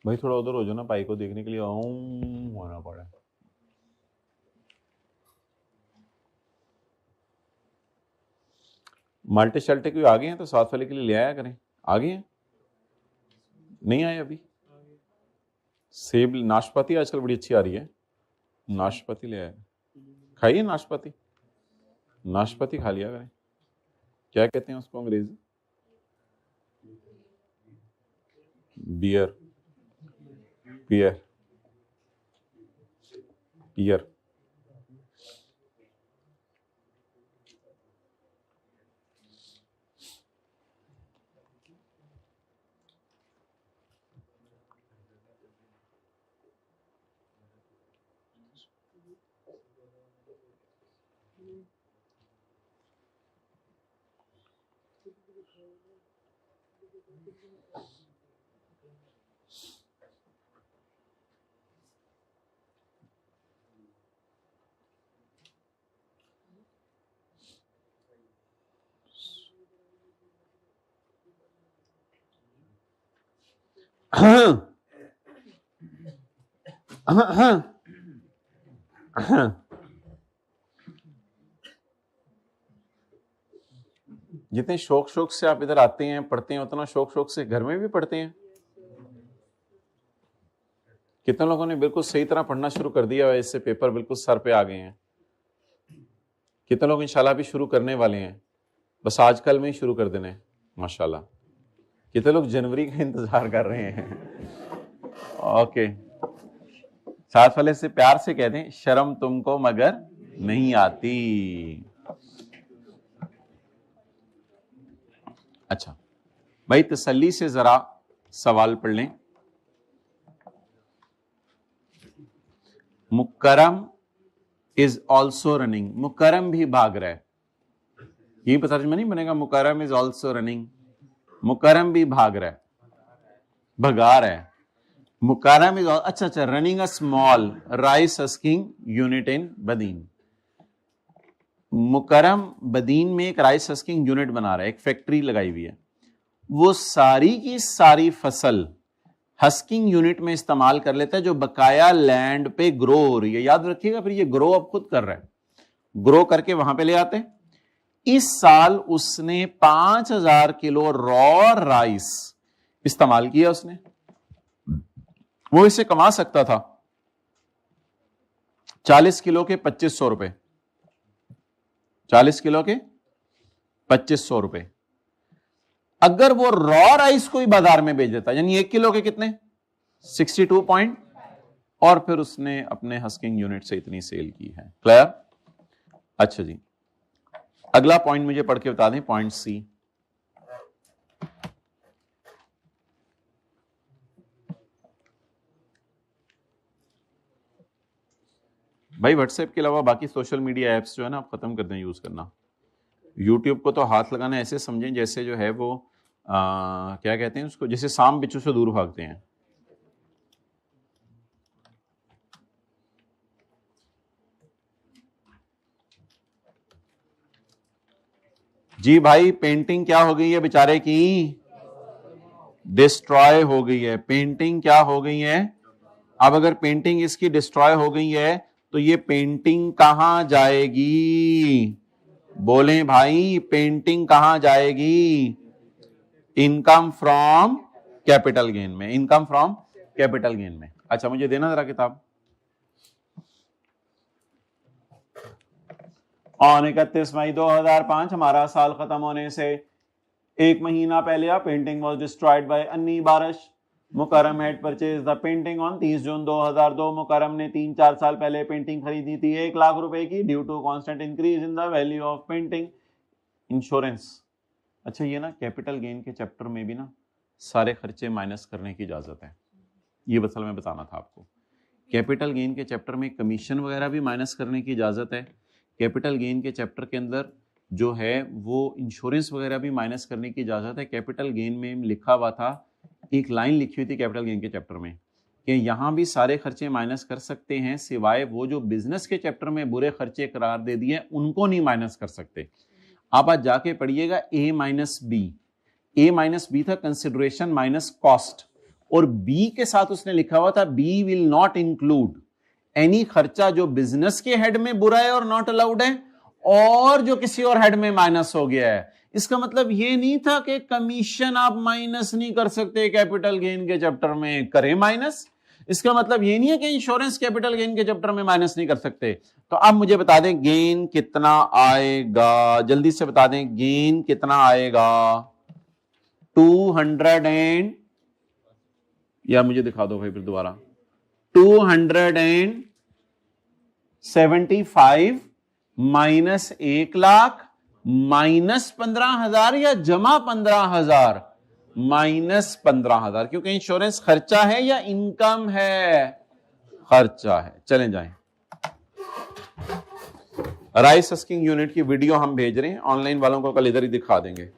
भाई थोड़ा उधर हो जाओ ना, पाई को देखने के लिए होना पड़ा है। माल्टे शाल्टे कोई आ गए हैं तो साथ वाले के लिए ले आया करें। आ गए हैं? नहीं आए अभी? सेब नाशपाती आजकल बड़ी अच्छी आ रही है, नाशपाती ले आया। खाइए नाशपाती, नाशपाती खा लिया करें। क्या कहते हैं उसको अंग्रेजी? बियर, पियर, पियर। जितने शौक शौक से आप इधर आते हैं पढ़ते हैं उतना शौक शौक से घर में भी पढ़ते हैं। कितने लोगों ने बिल्कुल सही तरह पढ़ना शुरू कर दिया है, इससे पेपर बिल्कुल सर पे आ गए हैं। कितने लोग इंशाल्लाह भी शुरू करने वाले हैं, बस आजकल में ही शुरू कर देने माशाल्लाह। कितने लोग जनवरी का इंतजार कर रहे हैं। ओके, साथ वाले से प्यार से कह दें शर्म तुमको मगर नहीं आती। अच्छा भाई तसल्ली से जरा सवाल पढ़ लें। Mukarram is also running, Mukarram भी भाग रहा है। यही पता में नहीं बनेगा Mukarram is also running, Mukarram भी भाग रहा है, भगा रहा है। मुकरम इज अच्छा running a small rice husking unit in Badin. Mukarram Badin में एक राइस हस्किंग यूनिट बना रहा है, एक फैक्ट्री लगाई हुई है। वो सारी की सारी फसल हस्किंग यूनिट में इस्तेमाल कर लेता है जो बकाया लैंड पे ग्रो हो रही है। याद रखिएगा, फिर ये ग्रो अब खुद कर रहा है, ग्रो करके वहां पे ले आते हैं। इस साल उसने 5,000 किलो रॉ राइस इस्तेमाल किया उसने। वो इसे कमा सकता था 40 किलो के 2500 रुपए, 40 किलो के 2500 रुपए। अगर वो रॉ राइस कोई बाजार में बेच देता, यानी 1 किलो के कितने 62 पॉइंट, और फिर उसने अपने हस्किंग यूनिट से इतनी सेल की है। क्लियर? अच्छा जी, अगला पॉइंट मुझे पढ़ के बता दें, पॉइंट सी। भाई व्हाट्सएप के अलावा बाकी सोशल मीडिया एप्स जो है ना आप खत्म कर दें यूज करना। यूट्यूब को तो हाथ लगाना ऐसे समझें जैसे जो है वो क्या कहते हैं उसको, जैसे सांप बिच्छू से दूर भागते हैं। जी भाई, पेंटिंग क्या हो गई है बेचारे की, डिस्ट्रॉय हो गई है। पेंटिंग क्या हो गई है? अब अगर पेंटिंग इसकी डिस्ट्रॉय हो गई है तो ये पेंटिंग कहां जाएगी? बोलें भाई, पेंटिंग कहां जाएगी? इनकम फ्रॉम कैपिटल गेन में, इनकम फ्रॉम कैपिटल गेन में। अच्छा मुझे देना जरा किताब। ऑन 31 मई 2005 हमारा साल खत्म होने से 1 महीना पहले a painting was destroyed by अन्नी बारिश। Mukarram had purchase the painting on 30 June 2002। Mukarram ने 3-4 साल पहले पेंटिंग खरीदी थी 1 लाख रुपए की, due to constant increase in the value of painting. Insurance. अच्छा ये ना कैपिटल गेन के चैप्टर में भी ना सारे खर्चे माइनस करने की इजाजत है, ये असल में बताना था आपको। कैपिटल गेन के चैप्टर में कमीशन वगैरह भी माइनस करने की इजाजत है। कैपिटल गेन के चैप्टर के अंदर जो है वो इंश्योरेंस वगैरह भी माइनस करने की इजाजत है। कैपिटल गेन में लिखा हुआ था, एक लाइन लिखी हुई थी कैपिटल गेन के चैप्टर में कि यहां भी सारे खर्चे माइनस कर सकते हैं, सिवाय वो जो बिजनेस के चैप्टर में बुरे खर्चे करार दे दिए उनको नहीं माइनस कर सकते। आप आज जाके पढ़िएगा A माइनस बी था कंसिडरेशन माइनस कॉस्ट, और बी के साथ उसने लिखा हुआ था B will not include any खर्चा जो बिजनेस के हेड में बुरा है और नॉट अलाउड है, और जो किसी और हेड में माइनस हो गया है। इसका मतलब ये नहीं था कि कमीशन आप माइनस नहीं कर सकते कैपिटल गेन के चैप्टर में, करें माइनस। इसका मतलब ये नहीं है कि इंश्योरेंस कैपिटल गेन के चैप्टर में माइनस नहीं कर सकते। तो अब मुझे बता दें गेन कितना आएगा, जल्दी से बता दें गेन कितना आएगा। 200 एंड, या मुझे दिखा दो भाई फिर दोबारा, 275 माइनस 1 लाख माइनस 15,000 या जमा 15,000, माइनस 15,000, क्योंकि इंश्योरेंस खर्चा है या इनकम है? खर्चा है। चलें जाएं। राइस हस्किंग यूनिट की वीडियो हम भेज रहे हैं ऑनलाइन वालों को, कल इधर ही दिखा देंगे।